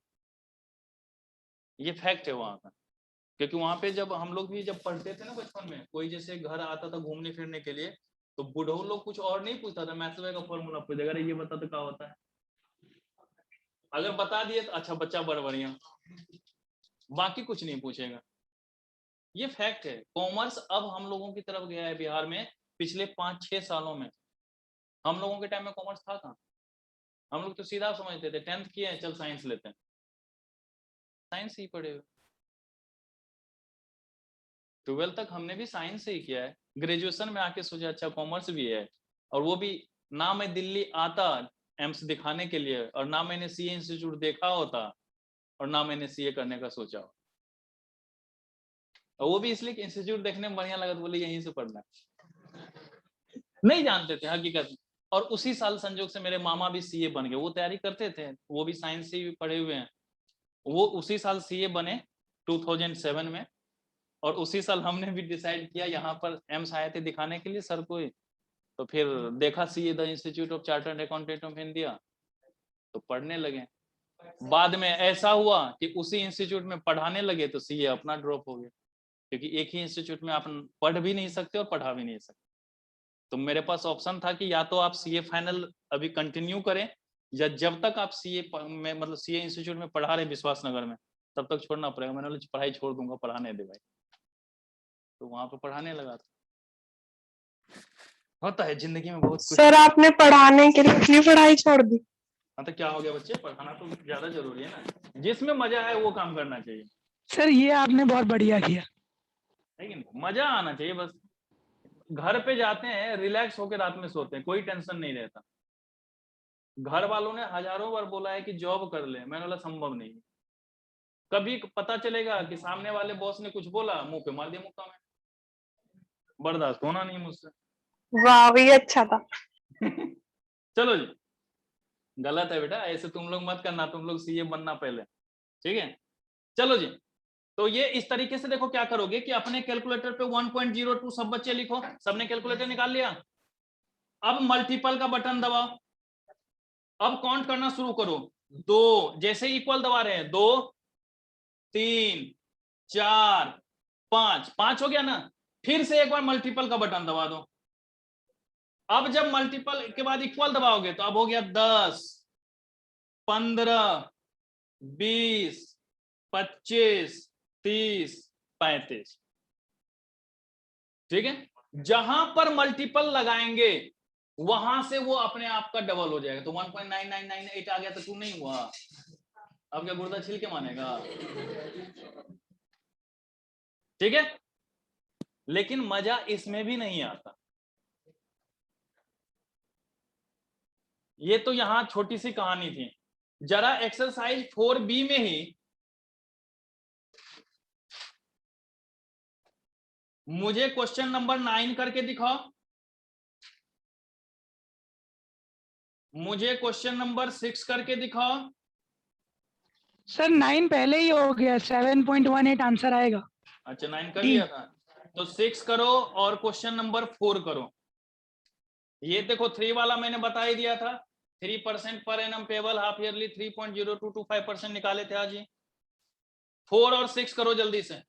ये फैक्ट है वहां का। क्योंकि वहां पे जब हम लोग भी जब पढ़ते थे ना बचपन में, कोई जैसे घर आता था घूमने फिरने के लिए तो बूढ़ो लोग कुछ और नहीं पूछता था, मैथ्स का फॉर्मूला पूछेगा, अरे ये बता तो क्या होता है, अगर बता दिए तो अच्छा बच्चा बड़ बढ़िया, बाकी कुछ नहीं पूछेगा। ये फैक्ट है। कॉमर्स अब हम लोगों की तरफ गया है बिहार में पिछले 5-6 सालों में। हम लोगों के टाइम में कॉमर्स था कहाँ? हम लोग तो सीधा समझते थे 10th किए हैं चल साइंस लेते हैं, साइंस ही पढ़े हुए। 12th तक हमने भी साइंस से ही किया है, ग्रेजुएशन में आके सोचा अच्छा कॉमर्स भी है, और वो भी ना मैं दिल्ली आता एम्स दिखाने के लिए, और ना मैंने सीए इंस्टीट्यूट देखा होता, और ना मैंने सीए करने का सोचा हो। और वो भी इसलिए कि इंस्टीट्यूट देखने में बढ़िया लगा तो बोले यहीं से पढ़ना है, नहीं जानते थे हकीकत में। और उसी साल संजोग से मेरे मामा भी सीए बन गए, वो तैयारी करते थे, वो भी साइंस से ही पढ़े हुए हैं, वो उसी साल सीए बने 2007 में। और उसी साल हमने भी डिसाइड किया, यहाँ पर एम्स आए थे दिखाने के लिए सर को, तो फिर देखा CA the institute of chartered accountant of India, तो पढ़ने लगे। बाद में ऐसा हुआ कि उसी इंस्टीट्यूट में पढ़ाने लगे तो सीए अपना ड्रॉप हो गया, क्योंकि एक ही इंस्टीट्यूट में आप पढ़ भी नहीं सकते और पढ़ा भी नहीं सकते। तो मेरे पास ऑप्शन था कि या तो आप सीए फाइनल अभी कंटिन्यू करें, या जब तक आप सीए में मतलब सीए इंस्टीट्यूट में पढ़ा रहे विश्वास नगर में तब तक छोड़ना पड़ेगा। मैंने बोला पढ़ाई छोड़ दूंगा, पढ़ाने दे भाई। तो वहां पर पढ़ाने लगा था। होता है जिंदगी में बहुत कुछ। सर आपने पढ़ाने के लिए अपनी पढ़ाई छोड़ दी? हाँ तो क्या हो गया बच्चे, पढ़ाना तो ज्यादा जरूरी है ना, जिसमें मजा है वो काम करना चाहिए, सर ये आपने बहुत बढ़िया किया। है कि नहीं? मजा आना चाहिए बस। घर पे जाते हैं रिलैक्स होकर रात में सोते हैं, कोई टेंशन नहीं रहता। घर वालों ने हजारों बार बोला है कि जॉब कर ले, मैंने बोला संभव नहीं। कभी पता चलेगा कि सामने वाले बॉस ने कुछ बोला, मुंह पे मार दिया मुक्का में, बर्दाश्त होना नहीं मुझसे। वाह ये अच्छा था। चलो जी, गलत है बेटा, ऐसे तुम लोग मत करना, तुम लोग सीए बनना पहले, ठीक है? चलो जी, तो ये इस तरीके से देखो क्या करोगे कि अपने कैलकुलेटर पे 1.02 सब बच्चे लिखो, सबने कैलकुलेटर निकाल लिया। अब मल्टीपल का बटन दबाओ, अब काउंट करना शुरू करो। 2 जैसे इक्वल दबा रहे हैं, 2, 3, 4, 5, 5 हो गया ना। फिर से एक बार मल्टीपल का बटन दबा दो। अब जब मल्टीपल के बाद इक्वल दबाओगे तो अब हो गया 10, 15, 20, 25, 30, 35। ठीक है, जहां पर मल्टीपल लगाएंगे वहां से वो अपने आप का डबल हो जाएगा। तो 1.9998 आ गया तो 2 नहीं हुआ, अब क्या गुर्दा छिल के मानेगा? ठीक है, लेकिन मजा इसमें भी नहीं आता। ये तो यहां छोटी सी कहानी थी। जरा एक्सरसाइज 4B में ही मुझे क्वेश्चन नंबर 9 करके दिखाओ। मुझे क्वेश्चन नंबर 6 करके दिखाओ। सर 9 पहले ही हो गया, 7.18 आंसर आएगा। अच्छा 9 कर डी। लिया था, तो 6 करो और क्वेश्चन नंबर 4 करो। ये देखो 3 वाला मैंने बता ही दिया था, 3% per annum payable half yearly 3.0225% निकाले थे आज ही। 4 और 6 करो जल्दी से।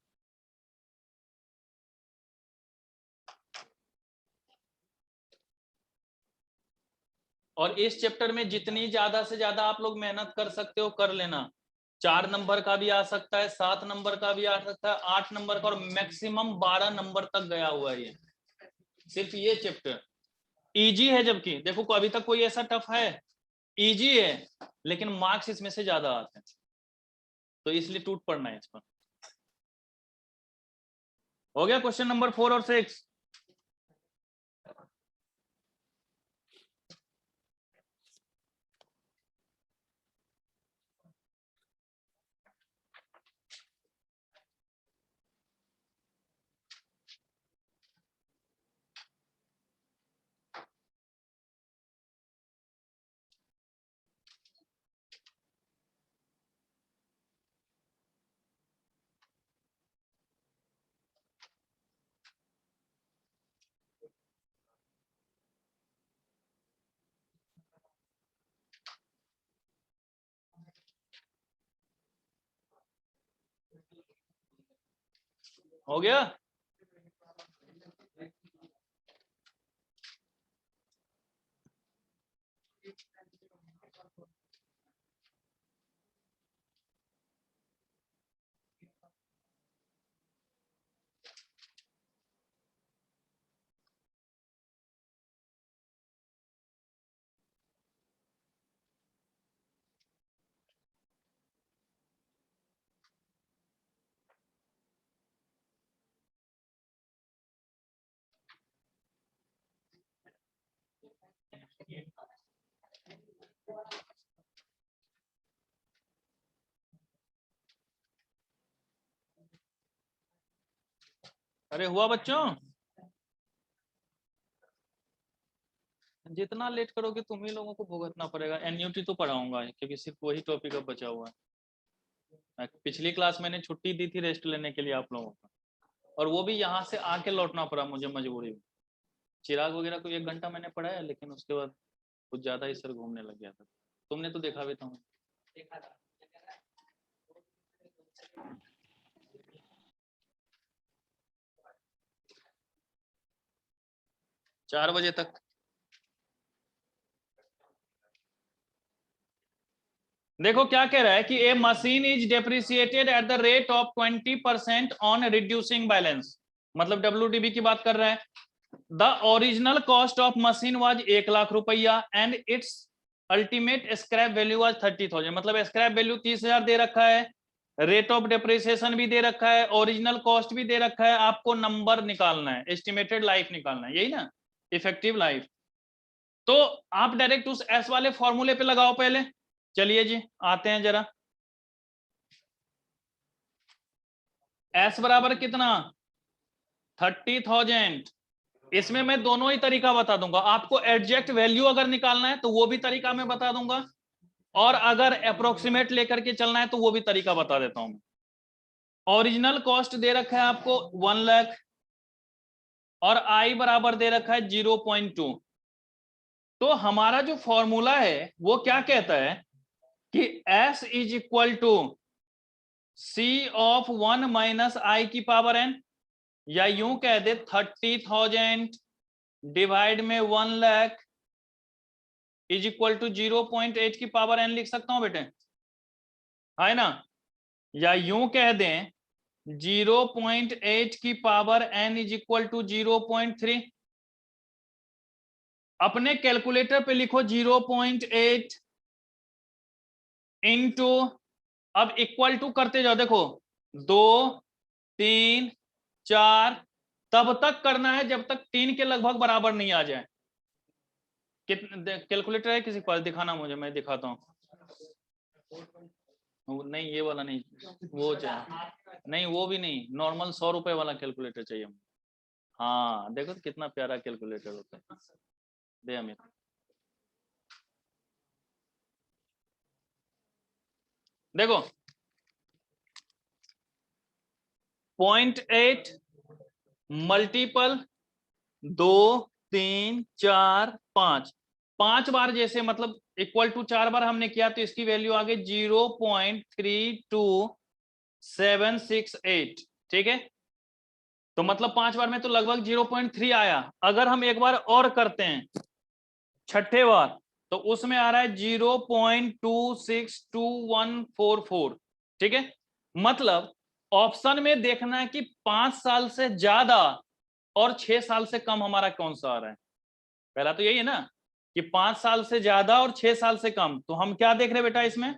और इस चैप्टर में जितनी ज्यादा से ज्यादा आप लोग मेहनत कर सकते हो कर लेना। 4 नंबर का भी आ सकता है, 7 नंबर का भी आ सकता है, 8 नंबर का, और मैक्सिमम 12 नंबर तक गया हुआ है ये सिर्फ ये चैप्टर। इजी है, जबकि देखो अभी तक कोई ऐसा टफ है, इजी है, लेकिन मार्क्स इसमें से ज्यादा आते हैं, तो इसलिए टूट पड़ना है इस पर। हो गया क्वेश्चन नंबर 4 और 6? हो गया? अरे हुआ बच्चों? जितना लेट करोगे तुम ही लोगों को भुगतना पड़ेगा। एनयूटी तो पढ़ाऊंगा क्योंकि सिर्फ वही टॉपिक अब बचा हुआ है। पिछली क्लास मैंने छुट्टी दी थी रेस्ट लेने के लिए आप लोगों को, और वो भी यहाँ से आके लौटना पड़ा मुझे मजबूरी में। चिराग वगैरह को 1 घंटा मैंने पढ़ाया, लेकिन उसके बाद कुछ ज्यादा ही सर घूमने लग गया था। तुमने तो देखा भी था। 4 बजे तक। देखो क्या कह रहा है कि a machine is depreciated at the rate of 20% on reducing balance, मतलब WDB की बात कर रहा है। The original cost of machine was 1 lakh रुपया and its ultimate scrap value was 30,000, मतलब स्क्रैप वैल्यू 30,000 दे रखा है, रेट ऑफ डेप्रिसिएशन भी दे रखा है, ओरिजिनल कॉस्ट भी दे रखा है। आपको नंबर निकालना है, एस्टिमेटेड लाइफ निकालना है, यही ना, इफेक्टिव लाइफ। तो आप डायरेक्ट उस एस वाले फॉर्मूले पे लगाओ पहले। चलिए जी आते हैं जरा। एस बराबर कितना? 30,000। इसमें मैं दोनों ही तरीका बता दूंगा। आपको एग्जैक्ट वैल्यू अगर निकालना है तो वो भी तरीका मैं बता दूंगा, और अगर अप्रोक्सीमेट लेकर के चलना है तो वो भी तरीका बता देता हूं। ओरिजिनल कॉस्ट दे रखा है आपको 1 लाख, और आई बराबर दे रखा है 0.2। तो हमारा जो फॉर्मूला है वो क्या कहता है कि S is equal to C of 1 minus I की पावर n, या यूं कह दे 30,000 डिवाइड में 1 लाख इज इक्वल टू 0.8 की पावर n लिख सकता हूं बेटे, है ना? या यूं कह दें 0.8 की power n is equal to 0.3। अपने कैलकुलेटर पे लिखो 0.8 इंटू, अब इक्वल टू करते जाओ, देखो 2 3 4, तब तक करना है जब तक 3 के लगभग बराबर नहीं आ जाए। कितने कैलकुलेटर है किसी के पास? दिखाना मुझे, मैं दिखाता हूँ। नहीं ये वाला नहीं, वो चाहिए। नहीं वो भी नहीं, नॉर्मल 100 रुपए वाला कैलकुलेटर चाहिए। हाँ देखो तो कितना प्यारा कैलकुलेटर होता है। दे अमित। देखो 0.8 मल्टीपल 2 3 4 5, 5 बार जैसे मतलब इक्वल टू 4 बार हमने किया तो इसकी वैल्यू आ गई 0.3278। ठीक है, तो मतलब 5 बार में तो लगभग 0.3 आया। अगर हम एक बार और करते हैं छठे बार तो उसमें आ रहा है 0.262144। ठीक है, मतलब ऑप्शन में देखना है कि 5 साल से ज्यादा और 6 साल से कम हमारा कौन सा आ रहा है। पहला तो यही है ना कि 5 साल से ज्यादा और 6 साल से कम, तो हम क्या देख रहे हैं बेटा इसमें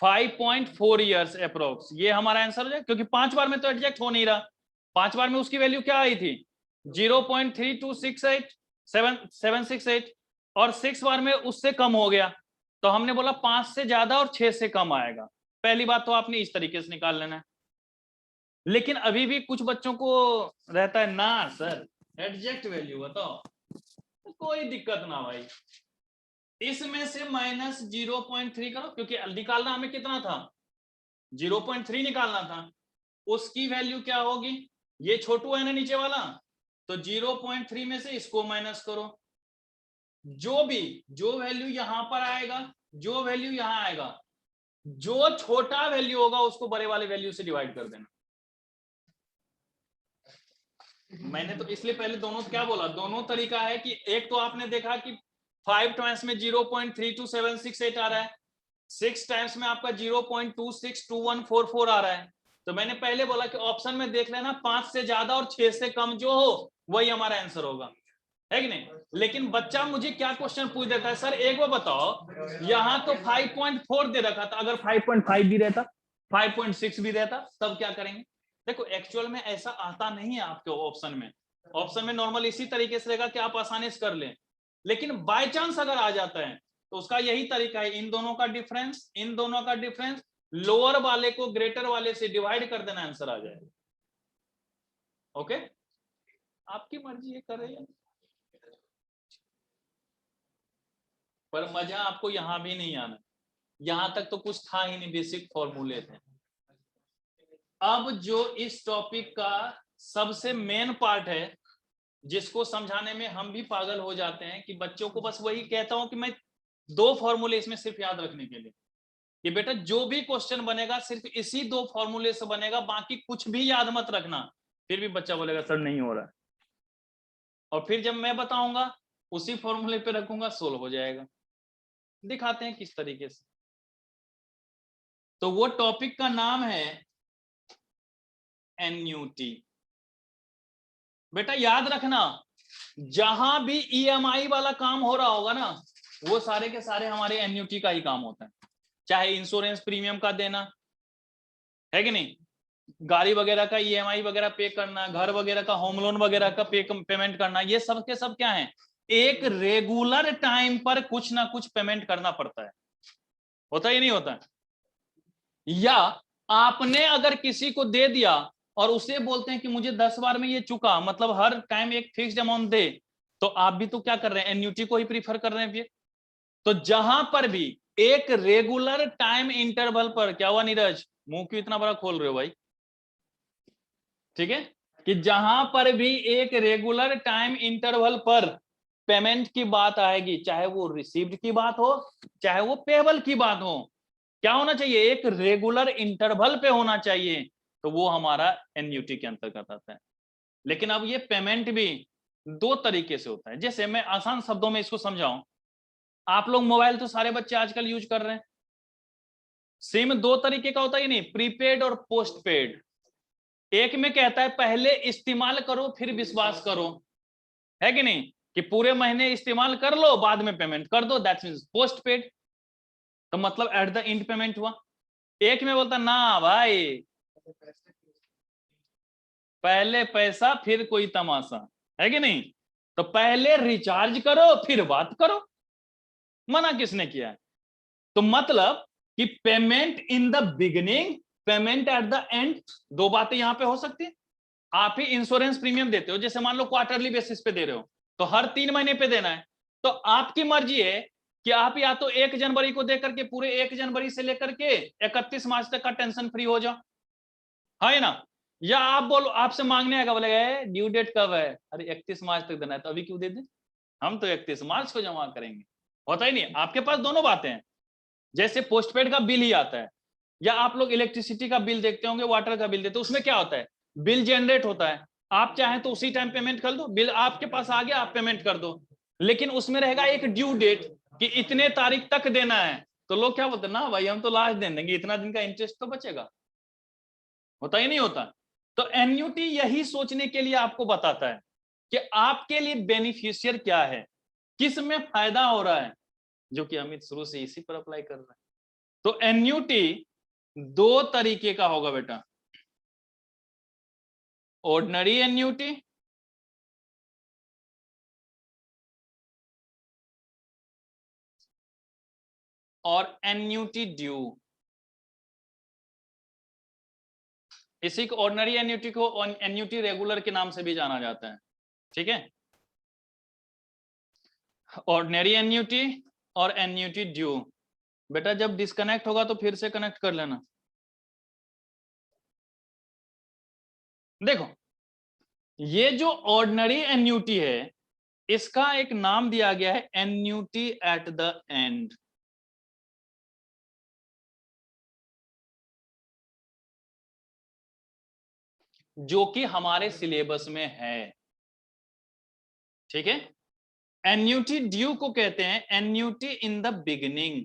5.4 ईयर्स अप्रोक्स, ये हमारा आंसर हो जाए, क्योंकि 5 बार में तो एडजस्ट हो नहीं रहा। 5 बार में उसकी वैल्यू क्या आई थी 0.3268 और 6 बार में उससे कम हो गया, तो हमने बोला 5 से ज्यादा और 6 से कम आएगा। पहली बात तो आपने इस तरीके से निकाल लेना है। लेकिन अभी भी कुछ बच्चों को रहता है ना सर एग्जैक्ट वैल्यू बताओ, तो कोई दिक्कत ना भाई, इसमें से माइनस 0.3 करो, क्योंकि निकालना हमें कितना था 0.3 निकालना था। उसकी वैल्यू क्या होगी, ये छोटू है ना नीचे वाला, तो 0.3 में से इसको माइनस करो, जो वैल्यू यहां पर आएगा, जो वैल्यू यहां आएगा, जो छोटा वैल्यू होगा उसको बड़े वाले वैल्यू से डिवाइड कर देना। मैंने तो इसलिए पहले दोनों क्या बोला, दोनों तरीका है कि एक तो आपने देखा कि 5 टाइम्स में 0.32768 आ रहा है, 6 टाइम्स में आपका 0.262144 आ रहा है, तो मैंने पहले बोला कि ऑप्शन में देख लेना 5 से ज्यादा और 6 से कम जो हो वही हमारा आंसर होगा, है कि नहीं। लेकिन बच्चा मुझे क्या क्वेश्चन पूछ देता है, सर एक बार बताओ यहां तो 5.4 दे रखा था, अगर 5.5 भी रहता 5.6 भी रहता तब क्या करेंगे। देखो एक्चुअल में ऐसा आता नहीं है आपके ऑप्शन में, ऑप्शन में नॉर्मल इसी तरीके से रहेगा कि आप आसानी से कर लें, लेकिन बाय चांस अगर आ जाता है तो उसका यही तरीका है, इन दोनों का डिफरेंस, इन दोनों का डिफरेंस, लोअर वाले को ग्रेटर वाले से डिवाइड कर देना, आंसर आ जाएगा। ओके, आपकी मर्जी है कर रही है, पर मजा आपको यहां भी नहीं आना, यहां तक तो कुछ था ही नहीं, बेसिक फॉर्मूले थे। अब जो इस टॉपिक का सबसे मेन पार्ट है जिसको समझाने में हम भी पागल हो जाते हैं, कि बच्चों को बस वही कहता हूं कि मैं 2 फॉर्मूले इसमें सिर्फ याद रखने के लिए, कि बेटा जो भी क्वेश्चन बनेगा सिर्फ इसी 2 फॉर्मूले से बनेगा, बाकी कुछ भी याद मत रखना। फिर भी बच्चा बोलेगा सर नहीं हो रहा है, और फिर जब मैं बताऊंगा उसी फॉर्मूले पे रखूंगा, सोल्व हो जाएगा। दिखाते हैं किस तरीके से। तो वो टॉपिक का नाम है एन्युटी। बेटा याद रखना जहां भी ईएमआई वाला काम हो रहा होगा ना, वो सारे के सारे हमारे एन्युटी का ही काम होता है, चाहे इंश्योरेंस प्रीमियम का देना है कि नहीं, गाड़ी वगैरह का ईएमआई वगैरह पे करना, घर वगैरह का होम लोन वगैरह का पेमेंट करना, ये सब के सब क्या है, एक रेगुलर टाइम पर कुछ ना कुछ पेमेंट करना पड़ता है, होता ही नहीं होता। या आपने अगर किसी को दे दिया और उसे बोलते हैं कि मुझे 10 बार में ये चुका, मतलब हर टाइम एक फिक्स्ड अमाउंट दे, तो आप भी तो क्या कर रहे हैं, एन्युटी को ही प्रीफर कर रहे हैं फिर। तो जहां पर भी एक रेगुलर टाइम इंटरवल पर, क्या हुआ नीरज, मुंह क्यों इतना बड़ा खोल रहे हो भाई, ठीक है, कि जहां पर भी एक रेगुलर टाइम इंटरवल पर पेमेंट की बात आएगी, चाहे वो रिसीव्ड की बात हो चाहे वो पेबल की बात हो, क्या होना चाहिए, एक रेगुलर इंटरवल पे होना चाहिए, तो वो हमारा एन्युटी के अंतर्गत आता है। लेकिन अब ये पेमेंट भी 2 तरीके से होता है, जैसे मैं आसान शब्दों में इसको समझाऊं, आप लोग मोबाइल तो सारे बच्चे आजकल यूज कर रहे हैं, सिम 2 तरीके का होता है नहीं, प्रीपेड और पोस्ट पेड, एक में कहता है पहले इस्तेमाल करो फिर विश्वास करो, है कि नहीं, कि पूरे महीने इस्तेमाल कर लो बाद में पेमेंट कर दो, दैट मींस पोस्ट पेड, तो मतलब एट द एंड पेमेंट हुआ। एक में बोलता ना भाई, पहले पैसा फिर कोई तमाशा, है कि नहीं, तो पहले रिचार्ज करो फिर बात करो, मना किसने किया है? तो मतलब कि payment in the beginning, payment at the end, दो बातें यहां पे हो सकती है। आप ही इंश्योरेंस प्रीमियम देते हो, जैसे मान लो क्वार्टरली बेसिस पे दे रहे हो, तो हर 3 महीने पे देना है, तो आपकी मर्जी है कि आप या तो 1 जनवरी को दे करके पूरे 1 जनवरी से लेकर के 31 मार्च तक का टेंशन फ्री हो जाओ, है ना, या आप बोलो, आपसे मांगने आएगा, बोलेगा ड्यू डेट कब है, अरे 31 मार्च तक देना है, तो अभी क्यों दे दें, हम तो 31 मार्च को जमा करेंगे। होता ही नहीं, आपके पास दोनों बातें हैं। जैसे पोस्टपेड का बिल ही आता है, या आप लोग इलेक्ट्रिसिटी का बिल देखते होंगे, वाटर का बिल देते हो, उसमें क्या होता है, बिल जनरेट होता है, आप चाहें तो उसी टाइम पेमेंट कर दो, बिल आपके पास आ गया, आप पेमेंट कर दो, लेकिन उसमें रहेगा एक ड्यू डेट कि इतने तारीख तक देना है, तो लोग क्या बोलते हैं, ना भाई हम तो लास्ट दिन देंगे, इतना दिन का इंटरेस्ट तो बचेगा। होता ही नहीं होता। तो एन्युटी यही सोचने के लिए आपको बताता है कि आपके लिए बेनिफिशियर क्या है, किस में फायदा हो रहा है, जो कि अमित शुरू से इसी पर अप्लाई कर रहा है। तो एन्युटी 2 तरीके का होगा बेटा, ऑर्डिनरी एन्युटी और एन्युटी ड्यू। इसी को ऑर्डिनरी एन्युटी को एन्युटी रेगुलर के नाम से भी जाना जाता है, ठीक है, ऑर्डिनरी एन्युटी और एन्युटी ड्यू। बेटा जब डिस्कनेक्ट होगा तो फिर से कनेक्ट कर लेना। देखो ये जो ऑर्डिनरी एन्युटी है, इसका एक नाम दिया गया है एन्युटी एट द एंड। जो कि हमारे सिलेबस में है, ठीक है। एन्युटी ड्यू को कहते हैं एन्युटी इन द बिगिनिंग।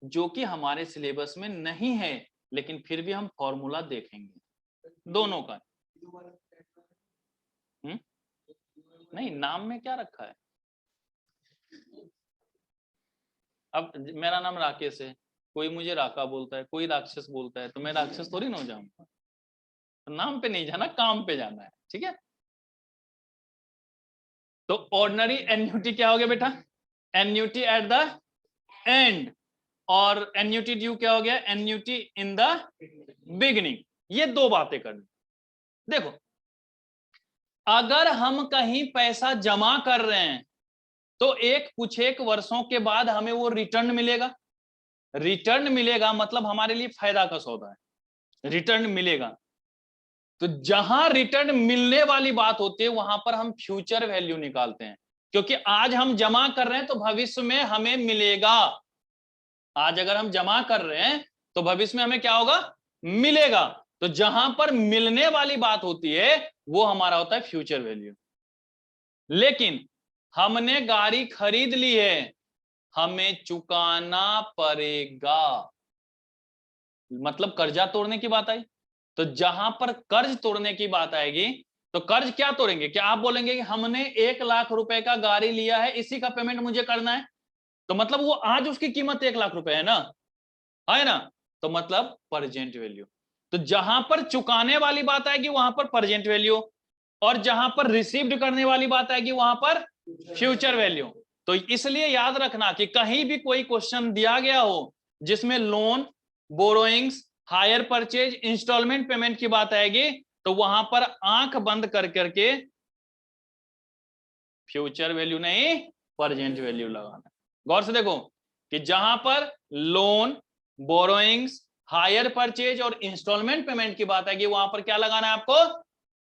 जो कि हमारे सिलेबस में नहीं है, लेकिन फिर भी हम फॉर्मूला देखेंगे दोनों का। नहीं, नाम में क्या रखा है, अब मेरा नाम राकेश है, कोई मुझे राका बोलता है, कोई राक्षस बोलता है, तो मैं राक्षस थोड़ी ना हो जाऊंगा। तो नाम पे नहीं जाना, काम पे जाना है, ठीक है। तो ऑर्डिनरी एन्युटी क्या हो गया बेटा, एन्युटी एट द एंड, और एन्युटी ड्यू क्या हो गया, एन्युटी इन द बिगिनिंग। ये 2 बातें करनी। देखो अगर हम कहीं पैसा जमा कर रहे हैं तो कुछ एक वर्षों के बाद हमें वो रिटर्न मिलेगा। रिटर्न मिलेगा मतलब हमारे लिए फायदा का सौदा है, रिटर्न मिलेगा। तो जहां रिटर्न मिलने वाली बात होती है वहां पर हम फ्यूचर वैल्यू निकालते हैं, क्योंकि आज हम जमा कर रहे हैं तो भविष्य में हमें मिलेगा। आज अगर हम जमा कर रहे हैं तो भविष्य में हमें क्या होगा, मिलेगा। तो जहां पर मिलने वाली बात होती है वो हमारा होता है फ्यूचर वैल्यू। लेकिन हमने गाड़ी खरीद ली है, हमें चुकाना पड़ेगा, मतलब कर्जा तोड़ने की बात आई। तो जहां पर कर्ज तोड़ने की बात आएगी तो कर्ज क्या तोड़ेंगे, क्या आप बोलेंगे कि हमने 1 लाख रुपए का गाड़ी लिया है, इसी का पेमेंट मुझे करना है, तो मतलब वो आज उसकी कीमत 1 लाख रुपए है ना, है ना, तो मतलब प्रेजेंट वैल्यू। तो जहां पर चुकाने वाली बात आएगी वहां पर प्रेजेंट वैल्यू, और जहां पर रिसीव्ड करने वाली बात आएगी वहां पर फ्यूचर वैल्यू। तो इसलिए याद रखना कि कहीं भी कोई क्वेश्चन दिया गया हो जिसमें loan, borrowings, hire purchase, installment payment की बात आएगी, तो वहां पर आंख बंद कर करके फ्यूचर वैल्यू नहीं प्रेजेंट वैल्यू लगाना। गौर से देखो कि जहां पर लोन, बोरोइंग्स, हायर परचेज और इंस्टॉलमेंट पेमेंट की बात आएगी वहां पर क्या लगाना है आपको,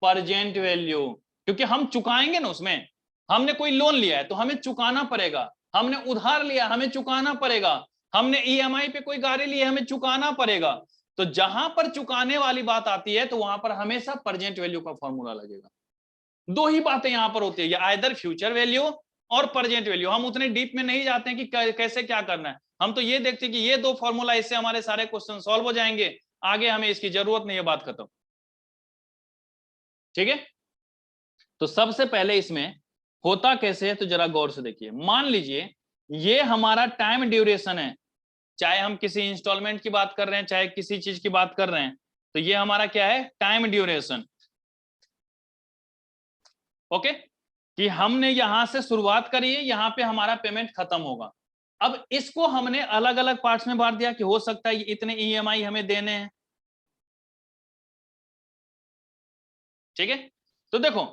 प्रेजेंट वैल्यू। क्योंकि हम चुकाएंगे ना, उसमें हमने कोई लोन लिया है तो हमें चुकाना पड़ेगा, हमने उधार लिया हमें चुकाना पड़ेगा, हमने ईएमआई पे कोई गाड़ी ली है हमें चुकाना पड़ेगा। तो जहां पर चुकाने वाली बात आती है तो वहां पर हमेशा प्रेजेंट वैल्यू का फॉर्मूला लगेगा। 2 ही बातें यहां पर होती है, या आइदर फ्यूचर वैल्यू और प्रेजेंट वैल्यू। हम उतने डीप में नहीं जाते हैं कि कैसे क्या करना है, हम तो ये देखते कि ये दो फॉर्मूला, इससे हमारे सारे क्वेश्चन सॉल्व हो जाएंगे, आगे हमें इसकी जरूरत नहीं है, बात खत्म। ठीक है, तो सबसे पहले इसमें होता कैसे है तो जरा गौर से देखिए। मान लीजिए ये हमारा टाइम ड्यूरेशन है, चाहे हम किसी इंस्टॉलमेंट की बात कर रहे हैं चाहे किसी चीज की बात कर रहे हैं, तो ये हमारा क्या है, टाइम ड्यूरेशन। ओके, कि हमने यहां से शुरुआत करी है, यहां पे हमारा पेमेंट खत्म होगा। अब इसको हमने अलग अलग पार्ट्स में बांट दिया कि हो सकता है इतने ईएमआई हमें देने हैं। ठीक है, तो देखो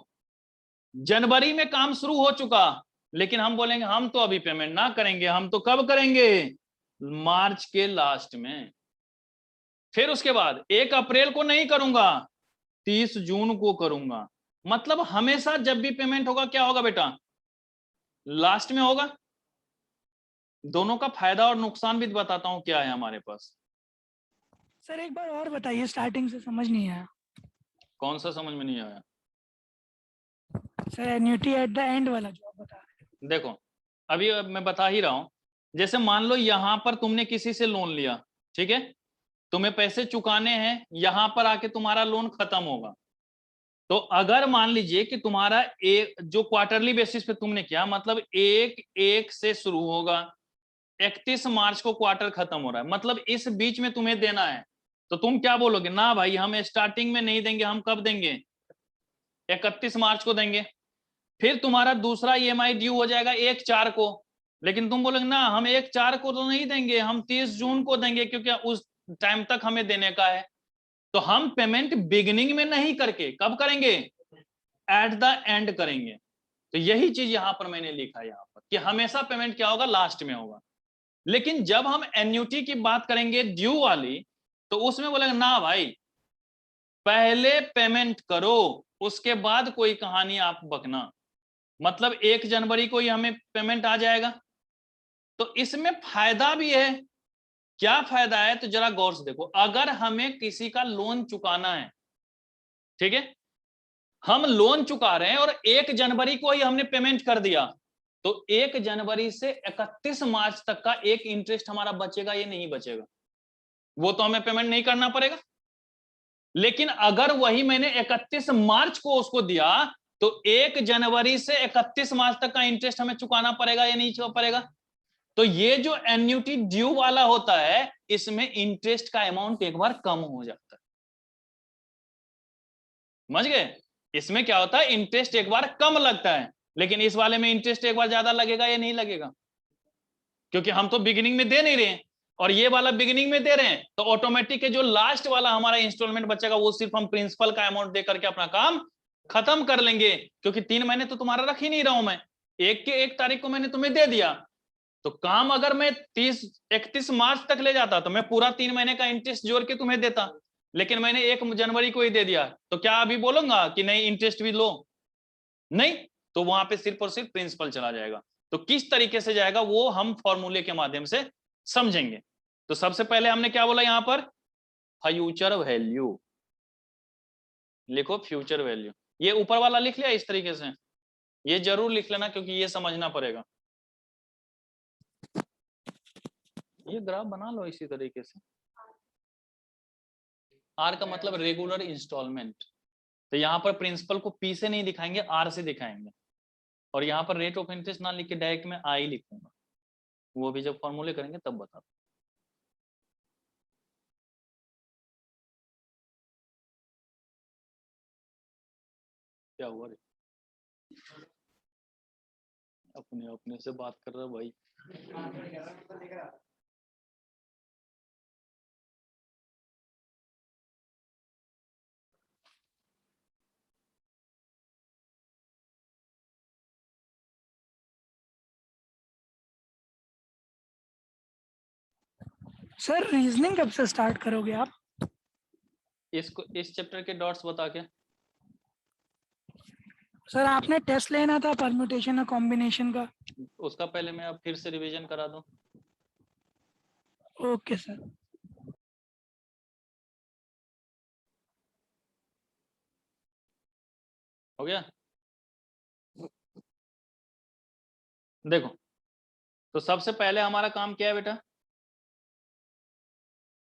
जनवरी में काम शुरू हो चुका, लेकिन हम बोलेंगे हम तो अभी पेमेंट ना करेंगे, हम तो कब करेंगे, मार्च के लास्ट में। फिर उसके बाद 1 अप्रैल को नहीं करूंगा, 30 जून को करूंगा। मतलब हमेशा जब भी पेमेंट होगा क्या होगा बेटा, लास्ट में होगा। दोनों का फायदा और नुकसान भी बताता हूं क्या है हमारे पास। सर एक बार और बताइए, स्टार्टिंग से समझ नहीं आया। कौन सा समझ में नहीं आया? Sir annuity at the end वाला जो आप बता रहे हैं। देखो अभी मैं बता ही रहा हूं, जैसे मान लो यहां पर तुमने किसी से लोन लिया, ठीक है, तुम्हें पैसे चुकाने हैं, यहां पर आके तुम्हारा लोन खत्म होगा। तो अगर मान लीजिए कि तुम्हारा एक जो क्वार्टरली बेसिस पे तुमने किया, मतलब 1/1 से शुरू होगा, 31 मार्च को क्वार्टर खत्म हो रहा है, मतलब इस बीच में तुम्हें देना है। तो तुम क्या बोलोगे, ना भाई हम स्टार्टिंग में नहीं देंगे, हम कब देंगे, 31 मार्च को देंगे। फिर तुम्हारा दूसरा ईएमआई ड्यू हो जाएगा 1/4 को, लेकिन तुम बोलोगे ना हम 1/4 को तो नहीं देंगे, हम 30 जून को देंगे, क्योंकि उस टाइम तक हमें देने का है। तो हम पेमेंट बिगिनिंग में नहीं करके कब करेंगे, एट द एंड करेंगे। तो यही चीज यहां पर मैंने लिखा है यहां पर कि हमेशा पेमेंट क्या होगा, लास्ट में होगा। लेकिन जब हम एन्युटी की बात करेंगे ड्यू वाली, तो उसमें बोलेंगे ना भाई पहले पेमेंट करो, उसके बाद कोई कहानी आप बकना। मतलब 1 जनवरी को ही हमें पेमेंट आ जाएगा। तो इसमें फायदा भी है। क्या फायदा है तो जरा गौर से देखो, अगर हमें किसी का लोन चुकाना है, ठीक है, हम लोन चुका रहे हैं और 1 जनवरी को ही हमने पेमेंट कर दिया, तो 1 जनवरी से 31 मार्च तक का एक इंटरेस्ट हमारा बचेगा, ये नहीं बचेगा, वो तो हमें पेमेंट नहीं करना पड़ेगा। लेकिन अगर वही मैंने 31 मार्च को उसको दिया, तो 1 जनवरी से 31 मार्च तक का इंटरेस्ट हमें चुकाना पड़ेगा या नहीं चुका पड़ेगा। तो ये जो एन्युटी ड्यू वाला होता है, इसमें इंटरेस्ट का अमाउंट एक बार कम हो जाता है। समझ गए, इसमें क्या होता है, इंटरेस्ट एक बार कम लगता है, लेकिन इस वाले में इंटरेस्ट एक बार ज्यादा लगेगा या नहीं लगेगा, क्योंकि हम तो बिगिनिंग में दे नहीं रहे हैं और ये वाला बिगिनिंग में दे रहे हैं। तो ऑटोमेटिक जो लास्ट वाला हमारा इंस्टॉलमेंट बचेगा, वो सिर्फ हम प्रिंसिपल का अमाउंट दे करके अपना काम खत्म कर लेंगे, क्योंकि 3 महीने तो तुम्हारा रख ही नहीं रहा हूं मैं, 1 के 1 तारीख को मैंने तुम्हें दे दिया। तो काम अगर मैं 31 मार्च तक ले जाता तो मैं पूरा 3 महीने का इंटरेस्ट जोड़ के तुम्हें देता, लेकिन मैंने 1 जनवरी को ही दे दिया, तो क्या अभी बोलूंगा कि नहीं इंटरेस्ट भी लो, नहीं, तो वहां पे सिर्फ और सिर्फ प्रिंसिपल चला जाएगा। तो किस तरीके से जाएगा वो हम फॉर्मूले के माध्यम से समझेंगे। तो सबसे पहले हमने क्या बोला यहां पर, फ्यूचर वैल्यू, लिखो फ्यूचर वैल्यू। ये ऊपर वाला लिख लिया इस तरीके से, ये जरूर लिख लेना क्योंकि ये समझना पड़ेगा। ये ग्राफ बना लो इसी तरीके से। आर का मतलब रेगुलर इंस्टॉलमेंट, तो यहाँ पर प्रिंसिपल को पी से नहीं दिखाएंगे, आर से दिखाएंगे। और यहाँ पर रेट ऑफ इंटरेस्ट ना लिख के डायरेक्ट में आई लिखूंगा, वो भी जब फॉर्मूले करेंगे तब बता। क्या हुआ रे, अपने अपने से बात कर रहा भाई। सर रीजनिंग कब से स्टार्ट करोगे आप? इसको इस चैप्टर के डॉट्स बता के। सर आपने टेस्ट लेना था परम्यूटेशन और कॉम्बिनेशन का। उसका पहले मैं अब फिर से रिवीजन करा दूं। Okay sir. हो गया, देखो तो सबसे पहले हमारा काम क्या है बेटा,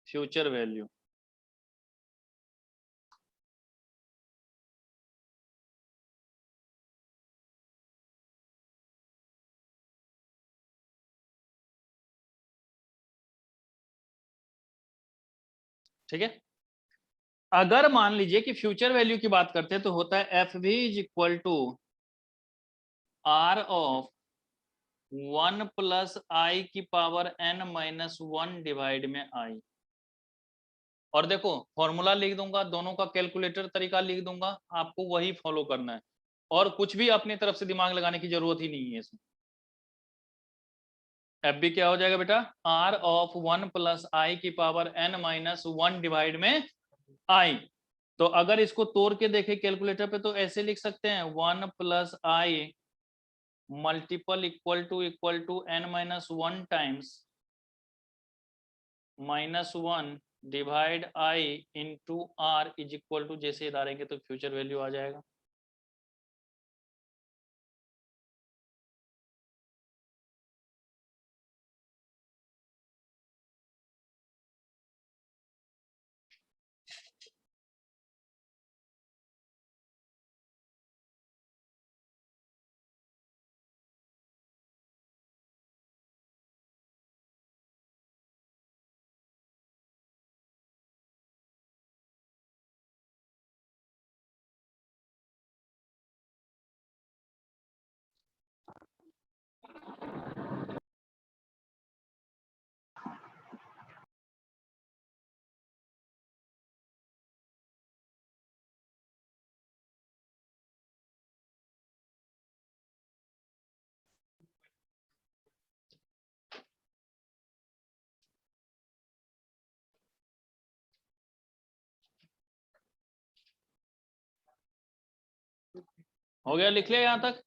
फ्यूचर वैल्यू। ठीक है, अगर मान लीजिए कि फ्यूचर वैल्यू की बात करते हैं तो होता है F V is equal to R of 1 plus I की पावर n माइनस 1 डिवाइड में आई। और देखो फॉर्मूला लिख दूंगा, दोनों का कैलकुलेटर तरीका लिख दूंगा, आपको वही फॉलो करना है और कुछ भी अपनी तरफ से दिमाग लगाने की जरूरत ही नहीं है इसमें। एफ बी क्या हो जाएगा बेटा, आर ऑफ 1 प्लस आई की पावर n माइनस 1 डिवाइड में आई। तो अगर इसको तोड़ के देखें कैलकुलेटर पे तो ऐसे लिख सकते हैं 1 plus I multiple equal to n minus 1 times minus 1 divide I into R is equal to, जैसे डालेंगे तो फ्यूचर वैल्यू आ जाएगा। हो गया, लिख लिया यहां तक।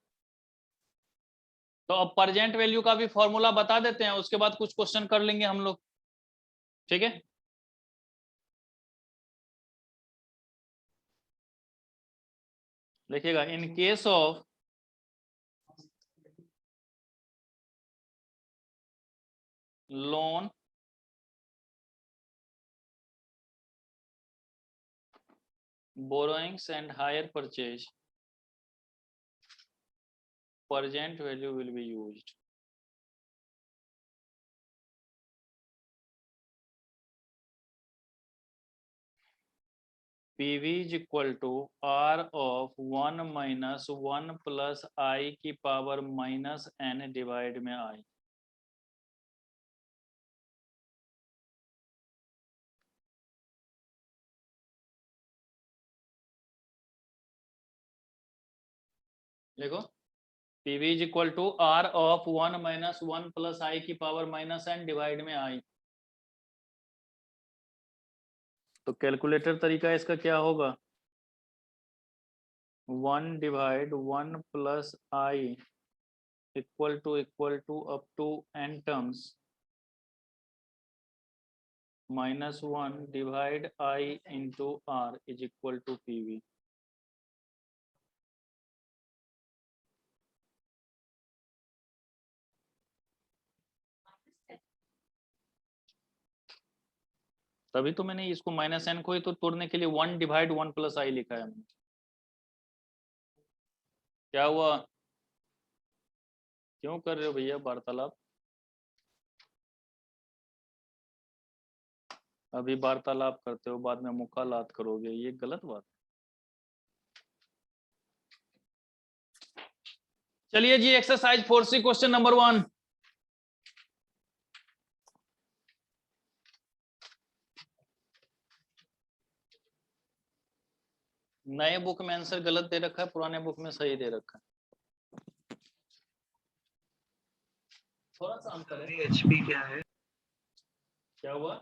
तो अब प्रेजेंट वैल्यू का भी फॉर्मूला बता देते हैं, उसके बाद कुछ क्वेश्चन कर लेंगे हम लोग। ठीक है, लिखिएगा in case of loan borrowings and hire purchase, present value will be used. PV is equal to R of 1 minus 1 plus I की पावर माइनस n डिवाइड में I। देखो PV is equal to R of 1 minus 1 plus I की power minus n divide में I। तो calculator तरीका इसका क्या होगा, 1 divide 1 plus I equal to up to n terms minus 1 divide I into R is equal to PV। तभी तो मैंने इसको माइनस n को ही तो तोड़ने के लिए 1 डिवाइड 1 प्लस आई लिखा है मैंने। क्या हुआ, क्यों कर रहे हो भैया वार्तालाप, अभी वार्तालाप करते हो बाद में मुकालात करोगे, ये गलत बात। चलिए जी एक्सरसाइज 4C क्वेश्चन नंबर 1। नए बुक में आंसर गलत दे रखा है, पुराने बुक में सही दे रखा है। थोड़ा सा अंतर है। एचपी क्या है, क्या हुआ,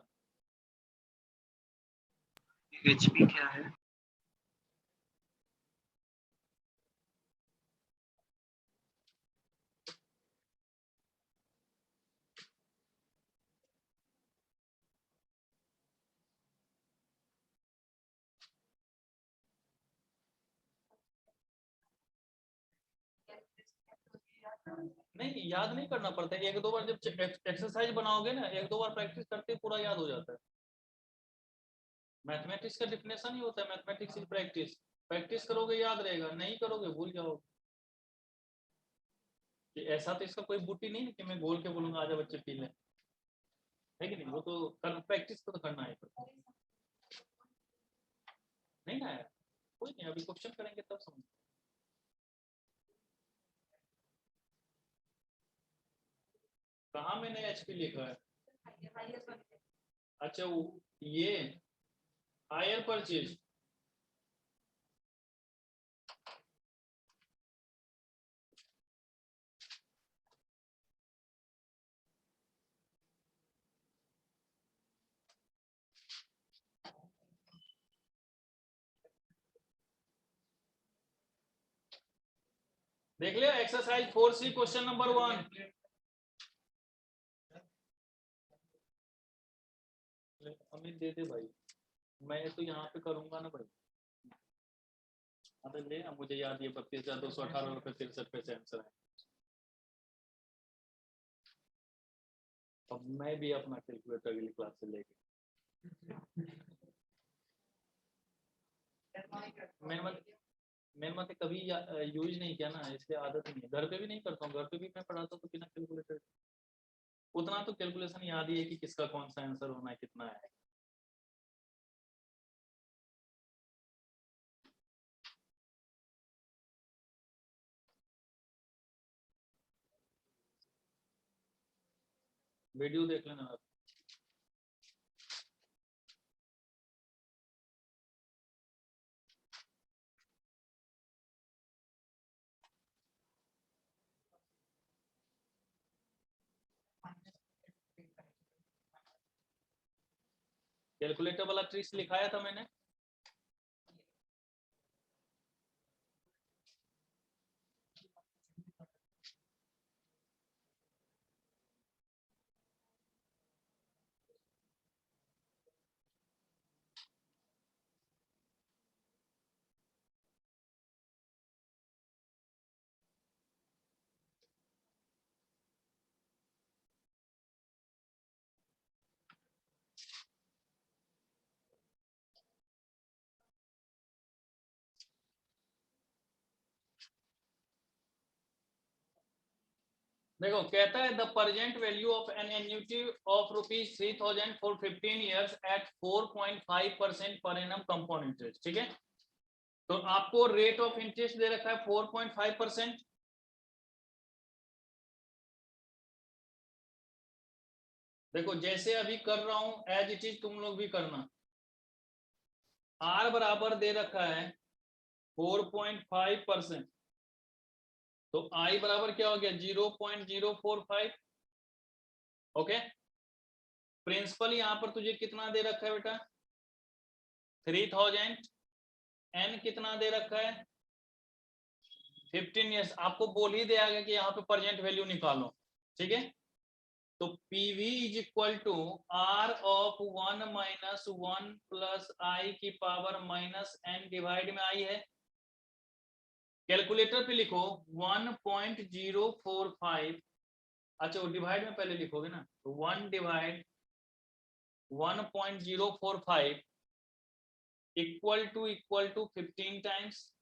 एचपी क्या है? नहीं याद नहीं करना पड़ता, एक दो बार जब एक्सरसाइज बनाओगे ना, एक दो बार प्रैक्टिस करते पूरा याद हो जाता है। मैथमेटिक्स का डिफिनेशन ही होता है मैथमेटिक्स इज प्रैक्टिस। प्रैक्टिस करोगे याद रहेगा, नहीं करोगे भूल जाओगे। ऐसा तो इसका कोई बूटी नहीं है कि मैं बोल के बोलूंगा आजा बच्चे पी लें, है कि नहीं? वो तो प्रैक्टिस तो करना है। नहीं ना यार, कोई नहीं, अभी क्वेश्चन करेंगे तब समझ। कहाँ मैंने एचपी लिखा है? अच्छा वो ये हायर परचेज, देख लिया exercise 4C question number 1। Amit दे दे भाई, मैं तो यहाँ पे करूंगा ना भाई। अबे ले, अब मुझे याद ये 32,218 रुपये 63 पैसे आंसर है। अब मैं भी अपना कैलकुलेटर अगली क्लास से लेके मैंने मत कभी यूज नहीं किया ना, इसलिए आदत नहीं है। घर पे भी नहीं करता हूँ, घर पे भी मैं पढ़ाता तो बिना कैलकुलेटर। उतना तो कैलकुलेशन याद ही है कि किसका कौन सा आंसर होना है, कितना है। वीडियो देख लेना आप। कैलकुलेटर वाला ट्रिक्स लिखाया था मैंने। देखो कहता है the present value of an annuity of ₹3,000 for 15 years at 4.5% per annum compound interest. ठीक है, तो आपको रेट ऑफ इंटरेस्ट दे रखा है 4.5%। देखो जैसे अभी कर रहा हूं एज इट इज तुम लोग भी करना। आर बराबर दे रखा है 4.5%, तो आई बराबर क्या हो गया 0.045। ओके, प्रिंसिपल यहां पर तुझे कितना दे रखा है बेटा 3,000, एन कितना दे रखा है 15 years। आपको बोल ही दिया गया कि यहाँ पे प्रेजेंट वैल्यू निकालो। ठीक है, तो PV is equal to R of 1 minus 1 plus I की पावर माइनस एन डिवाइड में आई है। कैलकुलेटर पे लिखो 1.045। अच्छा वो डिवाइड में पहले लिखोगे ना, तो 1 डिवाइड 1.045 इक्वल टू 15 टाइम्स।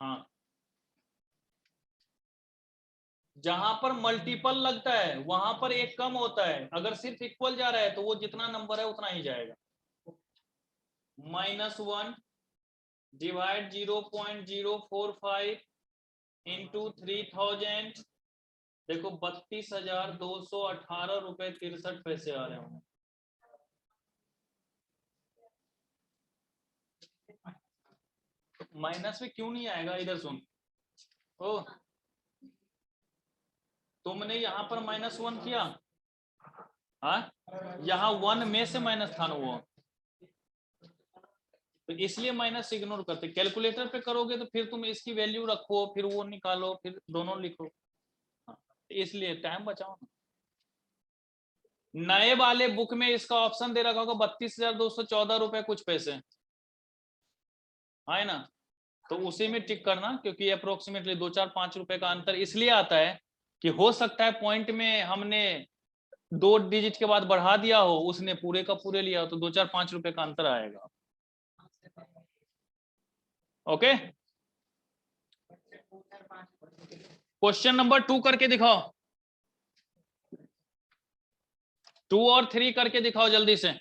हाँ, जहां पर मल्टीपल लगता है वहां पर एक कम होता है, अगर सिर्फ इक्वल जा रहा है तो वो जितना नंबर है उतना ही जाएगा। -1 डिवाइड 0.045 इंटू 3,000। देखो 32,218 रुपए 63 पैसे आ रहे होंगे। माइनस में क्यों नहीं आएगा, इधर सुन। ओ तुमने यहाँ पर -1 किया, हाँ यहाँ 1 में से माइनस था ना वो, तो इसलिए माइनस इग्नोर करते। कैलकुलेटर पे करोगे तो फिर तुम इसकी वैल्यू रखो, फिर वो निकालो, फिर दोनों लिखो। हाँ, इसलिए टाइम बचाओ ना। नए वाले बुक में इसका ऑप्शन दे रखा होगा 32,214 रुपए कुछ पैसे, है ना, तो उसी में टिक करना, क्योंकि अप्रोक्सीमेटली 2-4-5 रुपए का अंतर इसलिए आता है कि हो सकता है पॉइंट में हमने 2 डिजिट के बाद बढ़ा दिया हो, उसने पूरे का पूरे लिया हो, तो 2-4-5 रुपए का अंतर आएगा। ओके, क्वेश्चन नंबर 2 करके दिखाओ, 2 और 3 करके दिखाओ जल्दी से।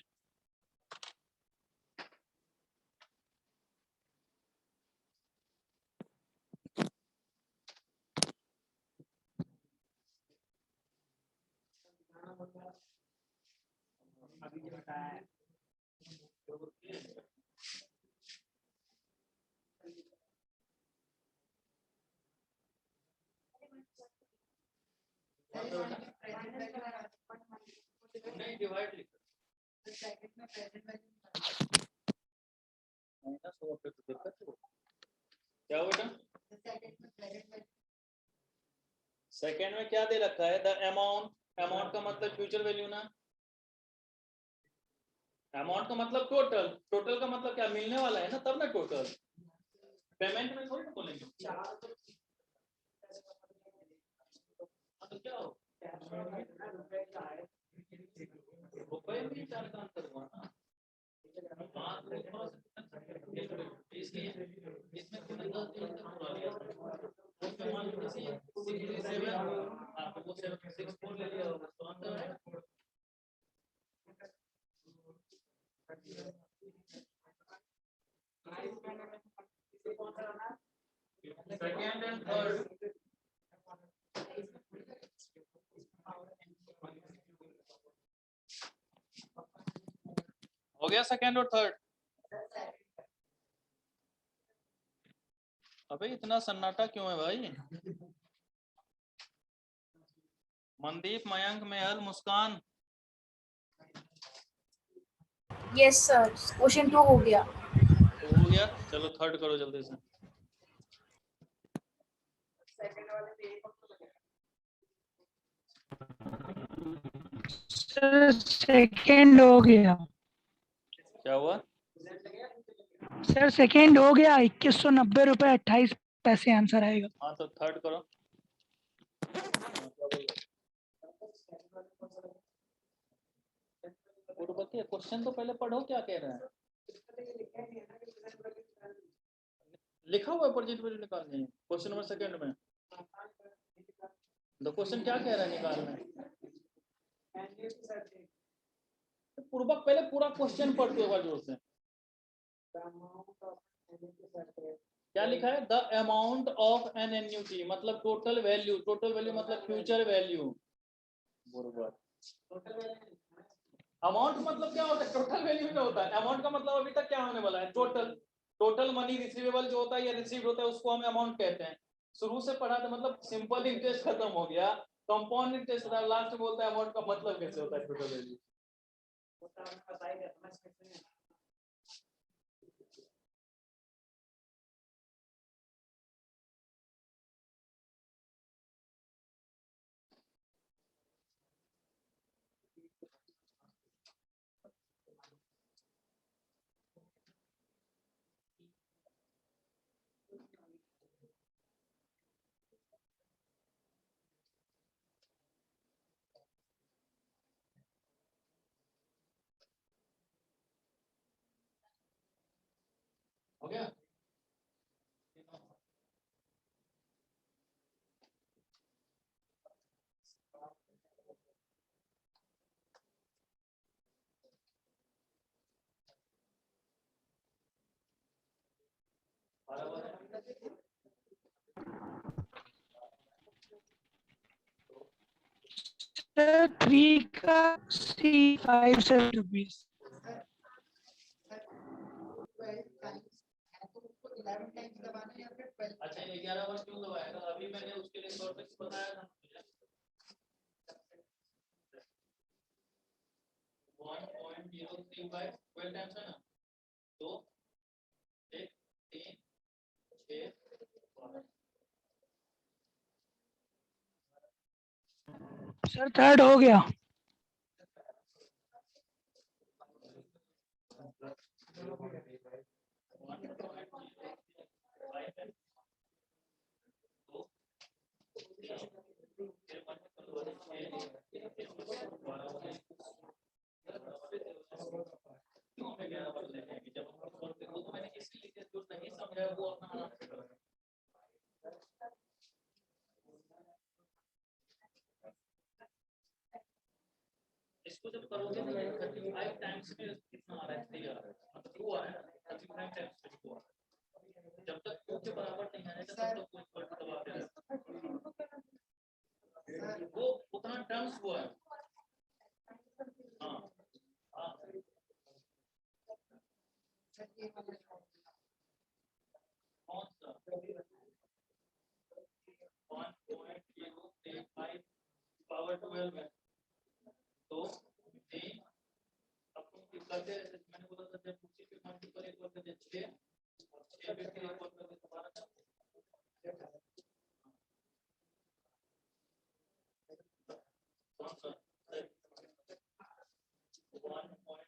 नहीं, डिवाइड लिखो। क्या हुआ बेटा? सेकेंड में क्या दे रखा है? द अमाउंट, अमाउंट का मतलब फ्यूचर वैल्यू ना, अमाउंट का मतलब टोटल, टोटल का मतलब क्या मिलने वाला है ना, तब ना टोटल, पेमेंट में थोड़ी ना बोलेंगे। तो क्या हो रुपए में 4 का अंतर हुआ ना, इसमें कितने 10 दिन तक पूरा लिया, उसमें मान लो जैसे 67, हाँ तो वो 64 ले लिया होगा, तो अंतर है। सेकेंड एंड थर्ड हो गया, सेकेंड और थर्ड। अबे इतना सन्नाटा क्यों है भाई? मनदीप, मयंक, मेहल, मुस्कान, यस सर, क्वेश्चन 2 हो गया। तो हो गया, चलो थर्ड करो जल्दी से। सर सेकंड हो गया। क्या हुआ? सर सेकंड हो गया, 2190 रुपए 28 पैसे आंसर आएगा। हाँ तो थर्ड करो। क्वेश्चन तो पहले पढ़ो, क्या कह रहे हैं? लिखा हुआ है परजेंट वैल्यू निकालनी है क्वेश्चन नंबर सेकंड में। तो क्वेश्चन क्या कह रहा है निकालना है? पूर्वक पहले पूरा क्वेश्चन पढ़ दो एक बार जोर से। क्या लिखा है? The amount of an annuity मतलब टोटल वैल्यू, टोटल वैल्यू मतलब फ्यूचर वैल्यू। अमाउंट मतलब क्या होता है? टोटल वैल्यू में होता है। अमाउंट का मतलब अभी तक क्या होने वाला है? टोटल, टोटल मनी रिसीवेबल जो होता है या रिसीव्ड होता है उसको हम अमाउंट कहते हैं। शुरू से पढ़ा था, मतलब सिंपल इंटरेस्ट खत्म हो गया, कंपाउंड इंटरेस्ट था, लास्ट में बोलता है अमाउंट का मतलब कैसे होता है टोटल वैल्यू। हो गया? सर 3 का ₹57। अच्छा, 11 बार क्यों दबाया था? अभी मैंने उसके लिए शॉर्टकट बताया था। 1.035 12 टाइम्स है ना, 2 1 3 6 सर थर्ड हो गया। इसको जब करोगे तो 35 टाइम्स में कितना आ रहा है, 3 आ रहा है, 2 आ रहा है, 35 टाइम्स में 2 आ रहा है। जब तक 2 के बराबर नहीं आएगा तब तक कोई इक्वल टू दबा देगा, वो उतना टर्म्स हुआ है। हाँ हाँ कौन सा 1.035 पावर 12 है, तो अब तुम करते हैं, मैंने बोला था जब उसी पे मल्टीपल इक्वल कर दे 6 और 6 पे इक्वल कर दे दोबारा कौन सा 1.035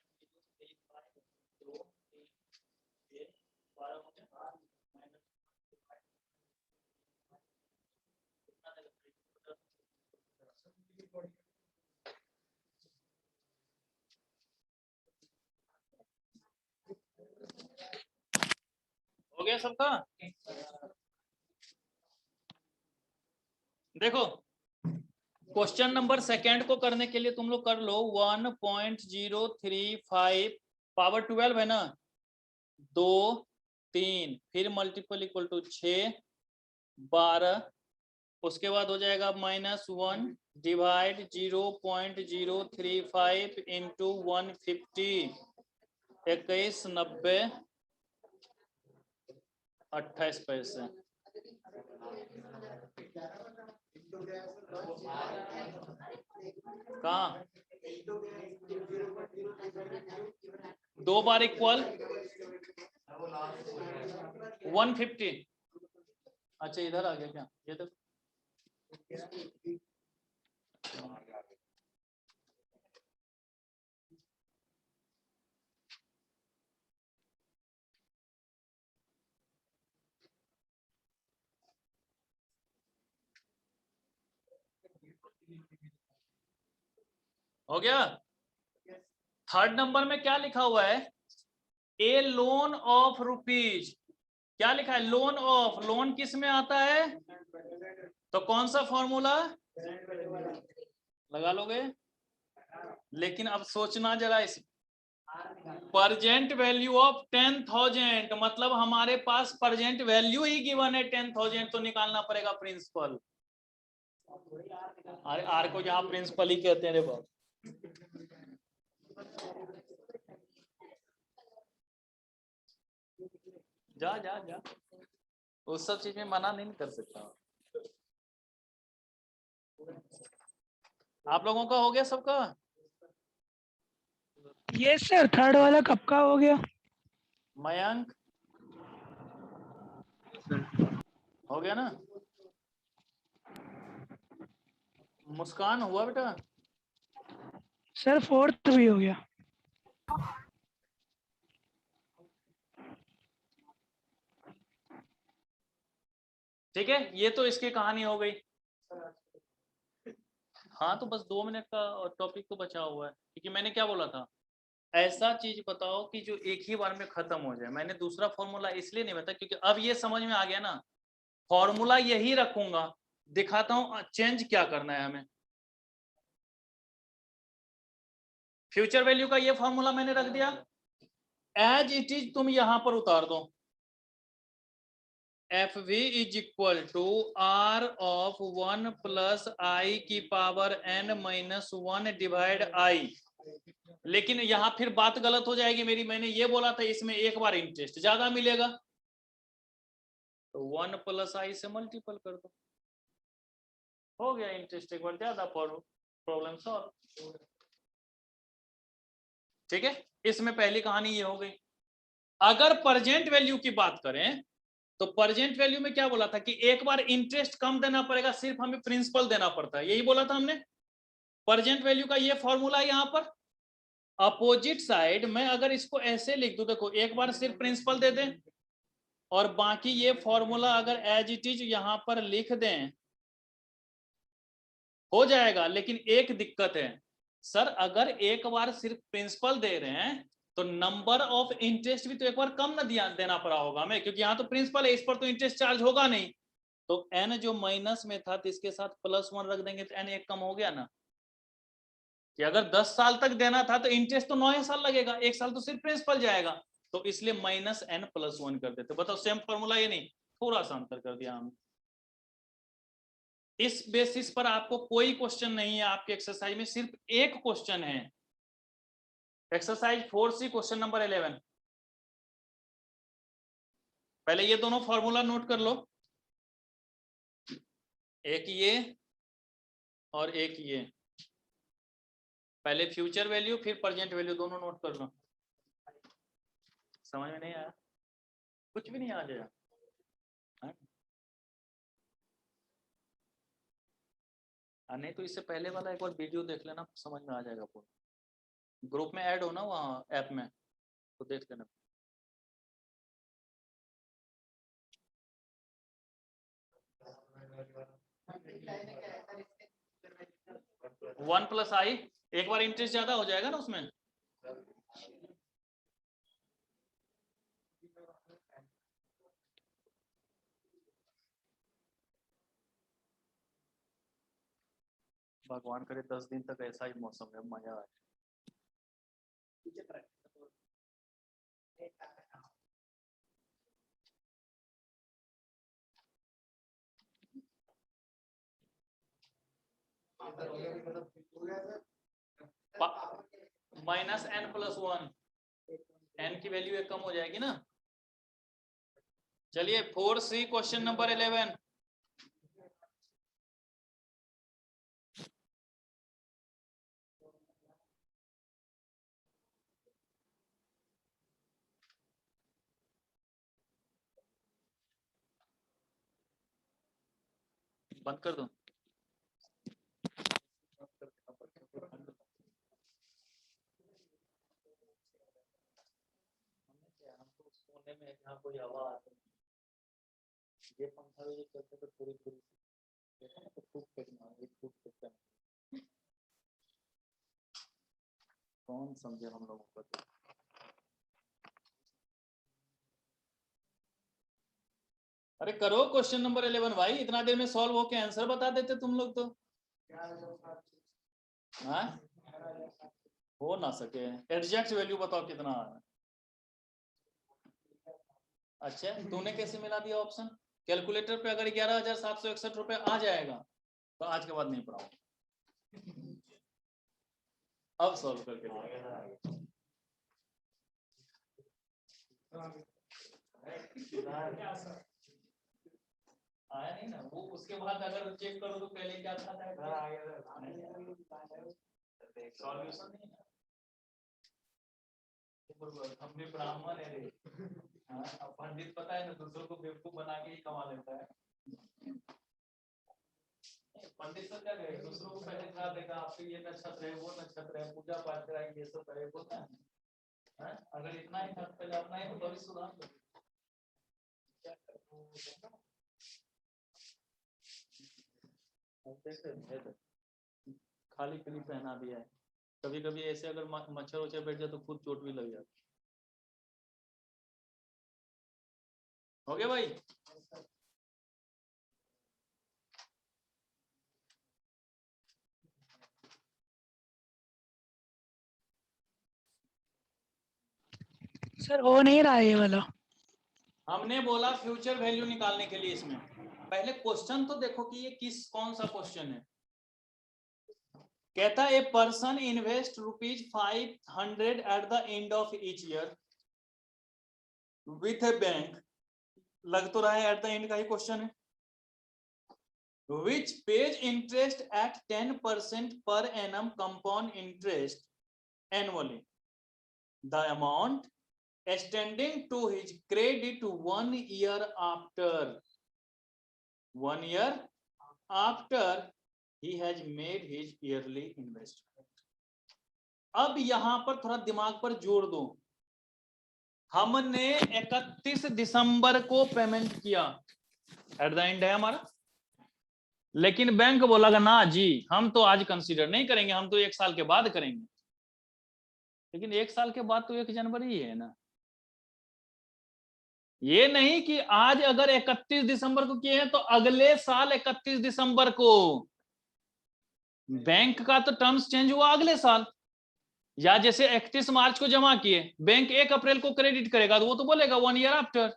2 3 6 12 हो गया माइनस हो गया सबका। देखो क्वेश्चन नंबर सेकंड को करने के लिए तुम लोग कर लो 1.035 पावर 12 है ना, 2 3 फिर मल्टीपल इक्वल टू 6 12, उसके बाद हो जाएगा -1 डिवाइड 0.035 इंटू 150 21 90 28 पैसे। कहाँ 2 बार इक्वल 150। अच्छा इधर आ गया क्या, ये तो हो गया। थर्ड नंबर में क्या लिखा हुआ है, ए लोन ऑफ रुपीज, क्या लिखा है, लोन ऑफ, लोन किस में आता है, तो कौन सा फॉर्मूला लगा लोगे, लेकिन अब सोचना जरा, इस परजेंट वैल्यू ऑफ 10,000 मतलब हमारे पास परजेंट वैल्यू ही गिवन है 10,000, तो निकालना पड़ेगा प्रिंसिपल। अरे आर को जहां प्रिंसिपल ही कहते हैं रे बाबू। जा जा जा, उस सब चीज में मना नहीं कर सकता। आप लोगों का हो गया सबका? यस सर, थर्ड वाला कब का हो गया? मयंक हो गया ना? मुस्कान हुआ बेटा? सर फोर्थ भी हो गया। ठीक है, ये तो इसकी कहानी हो गई। हाँ तो बस 2 मिनट का टॉपिक तो बचा हुआ है, क्योंकि मैंने क्या बोला था, ऐसा चीज बताओ कि जो एक ही बार में खत्म हो जाए। मैंने दूसरा फॉर्मूला इसलिए नहीं बताया क्योंकि अब ये समझ में आ गया ना, फॉर्मूला यही रखूंगा, दिखाता हूं चेंज क्या करना है हमें। फ्यूचर वैल्यू का ये फॉर्मूला मैंने रख दिया, एज इट इज तुम यहां पर उतार दो, F V is equal to R of 1 plus I की power n minus 1 divide I. लेकिन यहां फिर बात गलत हो जाएगी मेरी, मैंने ये बोला था इसमें एक बार इंटरेस्ट ज्यादा मिलेगा, तो 1 प्लस आई से मल्टीपल कर दो, हो गया इंटरेस्ट एक बार ज्यादा, प्रॉब्लम सॉल्व। ठीक है, इसमें पहली कहानी ये हो गई। अगर परजेंट वैल्यू की बात करें तो परजेंट वैल्यू में क्या बोला था कि एक बार इंटरेस्ट कम देना पड़ेगा, सिर्फ हमें प्रिंसिपल देना पड़ता है, यही बोला था हमने। परजेंट वैल्यू का ये फॉर्मूला है यहां पर। अपोजिट साइड मैं अगर इसको ऐसे लिख दूं, देखो एक बार सिर्फ प्रिंसिपल दे दें और बाकी ये फॉर्मूला अगर एज इट इज यहां पर लिख दें, हो जाएगा, लेकिन एक दिक्कत है सर, अगर एक बार सिर्फ प्रिंसिपल दे रहे हैं तो नंबर ऑफ इंटरेस्ट भी तो एक बार कम ना देना पड़ा होगा हमें, क्योंकि यहाँ तो प्रिंसिपल है, इस पर तो इंटरेस्ट चार्ज होगा नहीं। तो n जो माइनस में था तो इसके साथ +1 रख देंगे तो n एक कम हो गया ना, कि अगर 10 साल तक देना था तो इंटरेस्ट तो 9 साल लगेगा, 1 साल तो सिर्फ प्रिंसिपल जाएगा, तो इसलिए -n+1 कर देते। बताओ सेम फॉर्मूला ये नहीं, थोड़ा सा अंतर कर दिया हमने। इस बेसिस पर आपको कोई क्वेश्चन नहीं है आपके एक्सरसाइज में, सिर्फ एक क्वेश्चन है, एक्सरसाइज 4C क्वेश्चन नंबर 11। पहले ये दोनों फॉर्मूला नोट कर लो, एक ये और एक ये। पहले फ्यूचर वैल्यू फिर प्रेजेंट वैल्यू दोनों नोट कर लो। समझ में नहीं आया? कुछ भी नहीं आ जाएगा। नहीं तो इससे पहले वाला एक बार वीडियो देख लेना, समझ में आ जाएगा पूरा। ग्रुप में ऐड हो ना वहाँ ऐप में, तो देख लेना। वन प्लस आई, एक बार इंटरेस्ट ज्यादा हो जाएगा ना उसमें। भगवान करे 10 दिन तक ऐसा ही मौसम है, मजा आए। -n+1, n की वैल्यू एक कम हो जाएगी ना। चलिए 4C क्वेश्चन नंबर 11। बंद कर दो। सोने में जहाँ कोई आवाज, ये पंखा भी करते तो थोड़ी थोड़ी तो खूब फेंकना, ये खूब फेंकता है। कौन समझे हम लोगों को? तो अरे करो क्वेश्चन नंबर 11 भाई, इतना देर में सॉल्व होके आंसर बता देते तुम लोग तो। हाँ हो ना सके, एग्जैक्ट वैल्यू बताओ कितना है। अच्छा तूने कैसे मिला दिया ऑप्शन? कैलकुलेटर पे अगर 11,761 रुपए आ जाएगा तो आज के बाद नहीं पढ़ाओ। अब सॉल्व करके आया नहीं ना वो, उसके बाद अगर चेक करो तो पहले क्या था, सॉल्यूशन नहीं है। हम भी ब्राह्मण है रे, हाँ पंडित पता है ना, दूसरों को बेवकूफ बना के ही कमा लेता है। पंडित तो क्या कहे, दूसरों को पहले दिखा देगा आपके ये नक्षत्र है, वो नक्षत्र है, पूजा पाठ कराएंगे, ये सब करे बोलता है। अगर इतना ही था पहले अपना ही तो सुधार दो। खाली पीली पहना दिया है, कभी कभी ऐसे अगर मच्छर उच्छर बैठ जाए तो खुद चोट भी लग जाती। हो गया भाई? सर हो नहीं रहा है ये वाला। हमने बोला फ्यूचर वैल्यू निकालने के लिए इसमें पहले क्वेश्चन तो देखो कि ये कौन सा क्वेश्चन है। कहता है a person invest ₹500 at the end of each year with A bank, लग तो रहा है एट द एंड का ही क्वेश्चन है, which pays interest at 10% per annum compound interest annually. The amount extending to his credit 1 year after. 1 year after he has made his yearly investment. अब यहां पर थोड़ा दिमाग पर जोर दो। हमने 31 दिसंबर को पेमेंट किया, एट द एंड है हमारा, लेकिन बैंक बोला ना जी हम तो आज कंसीडर नहीं करेंगे, हम तो 1 साल के बाद करेंगे। लेकिन 1 साल के बाद तो 1 जनवरी ही है ना। ये नहीं कि आज अगर 31 दिसंबर को किए हैं तो अगले साल 31 दिसंबर को। बैंक का तो टर्म्स चेंज हुआ अगले साल, या जैसे 31 मार्च को जमा किए, बैंक 1 अप्रैल को क्रेडिट करेगा तो वो तो बोलेगा 1 ईयर आफ्टर।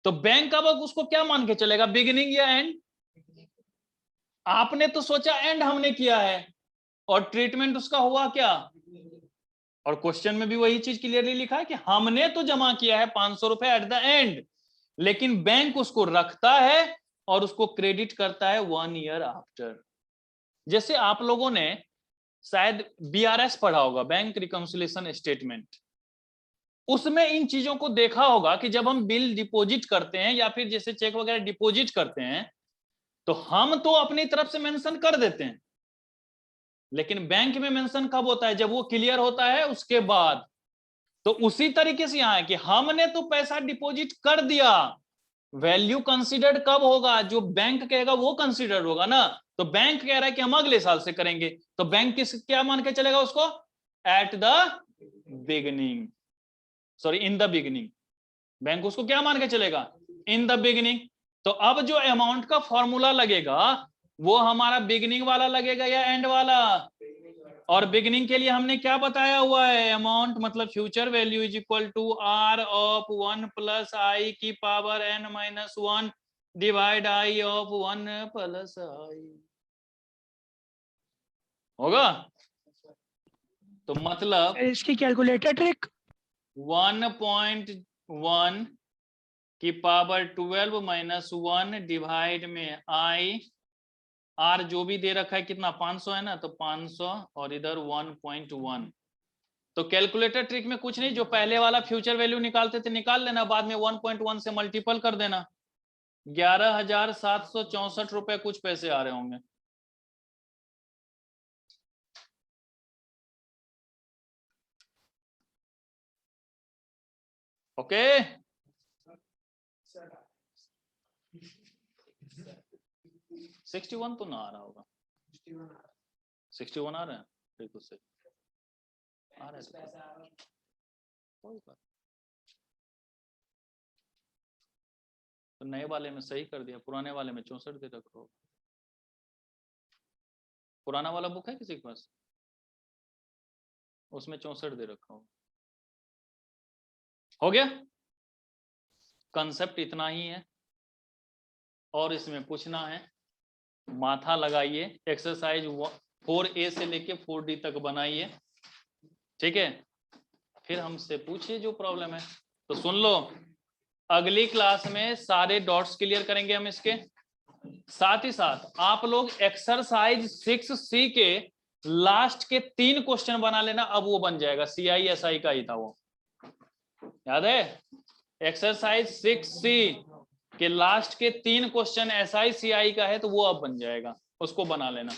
तो बैंक अब उसको क्या मान के चलेगा, बिगिनिंग या एंड? आपने तो सोचा एंड हमने किया है, और ट्रीटमेंट उसका हुआ क्या? और क्वेश्चन में भी वही चीज क्लियरली लिखा है कि हमने तो जमा किया है 500 रुपए एट द एंड, लेकिन बैंक उसको रखता है और उसको क्रेडिट करता है 1 ईयर आफ्टर। जैसे आप लोगों ने शायद BRS पढ़ा होगा, बैंक रिकंसिलिएशन स्टेटमेंट, उसमें इन चीजों को देखा होगा कि जब हम बिल डिपॉजिट करते हैं या फिर जैसे चेक वगैरह डिपॉजिट करते हैं तो हम तो अपनी तरफ से मेंशन कर देते हैं, लेकिन बैंक में मेंशन कब होता है, जब वो क्लियर होता है उसके बाद। तो उसी तरीके से यहां है कि हमने तो पैसा डिपॉजिट कर दिया, वैल्यू कंसीडर्ड कब होगा, जो बैंक कहेगा वो कंसीडर होगा ना। तो बैंक कह रहा है कि हम अगले साल से करेंगे, तो बैंक किस क्या मान के चलेगा उसको, at the beginning, sorry in the beginning. Bank उसको क्या मान के चलेगा, इन द बिगिनिंग। तो अब जो अमाउंट का फॉर्मूला लगेगा वो हमारा बिगिनिंग वाला लगेगा या एंड वाला? और बिगिनिंग के लिए हमने क्या बताया हुआ है, अमाउंट मतलब future value is equal to R of 1 plus I की power n-1 divide I of 1 plus I होगा। तो मतलब इसकी कैलकुलेटर ट्रिक 1.1 की पावर 12 माइनस 1 डिवाइड में I, R जो भी दे रखा है कितना 500 है ना, तो 500 और इधर 1.1। तो कैलकुलेटर ट्रिक में कुछ नहीं, जो पहले वाला फ्यूचर वैल्यू निकालते थे निकाल लेना, बाद में 1.1 से मल्टीपल कर देना। 11,764 रुपए कुछ पैसे आ रहे होंगे। ओके 61 तो ना आ रहा होगा, 61 आ रहा है, बिल्कुल सही आ रहा है, कोई बात। तो नए वाले में सही कर दिया, पुराने वाले में 64 दे रखो। पुराना वाला बुक है किसी के पास, उसमें 64 दे रखा हो गया। कंसेप्ट इतना ही है और इसमें पूछना है, माथा लगाइए, एक्सरसाइज 4A से लेके 4D तक बनाइए, ठीक है। फिर हमसे पूछिए जो प्रॉब्लम है। तो सुन लो, अगली क्लास में सारे डॉट्स क्लियर करेंगे हम इसके साथ ही साथ आप लोग एक्सरसाइज 6C के लास्ट के 3 क्वेश्चन बना लेना, अब वो बन जाएगा, CI/SI का ही था वो, याद है। एक्सरसाइज 6C के लास्ट के 3 क्वेश्चन SI/CI का है, तो वो अब बन जाएगा, उसको बना लेना,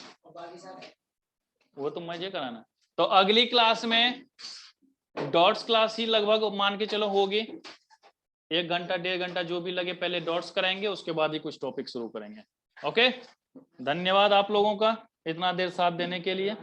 वो तो मजे कराना। तो अगली क्लास में डॉट्स क्लास ही लगभग मान के चलो होगी, 1 घंटा 1.5 घंटा जो भी लगे, पहले डॉट्स कराएंगे उसके बाद ही कुछ टॉपिक शुरू करेंगे। ओके, धन्यवाद आप लोगों का इतना देर साथ देने के लिए।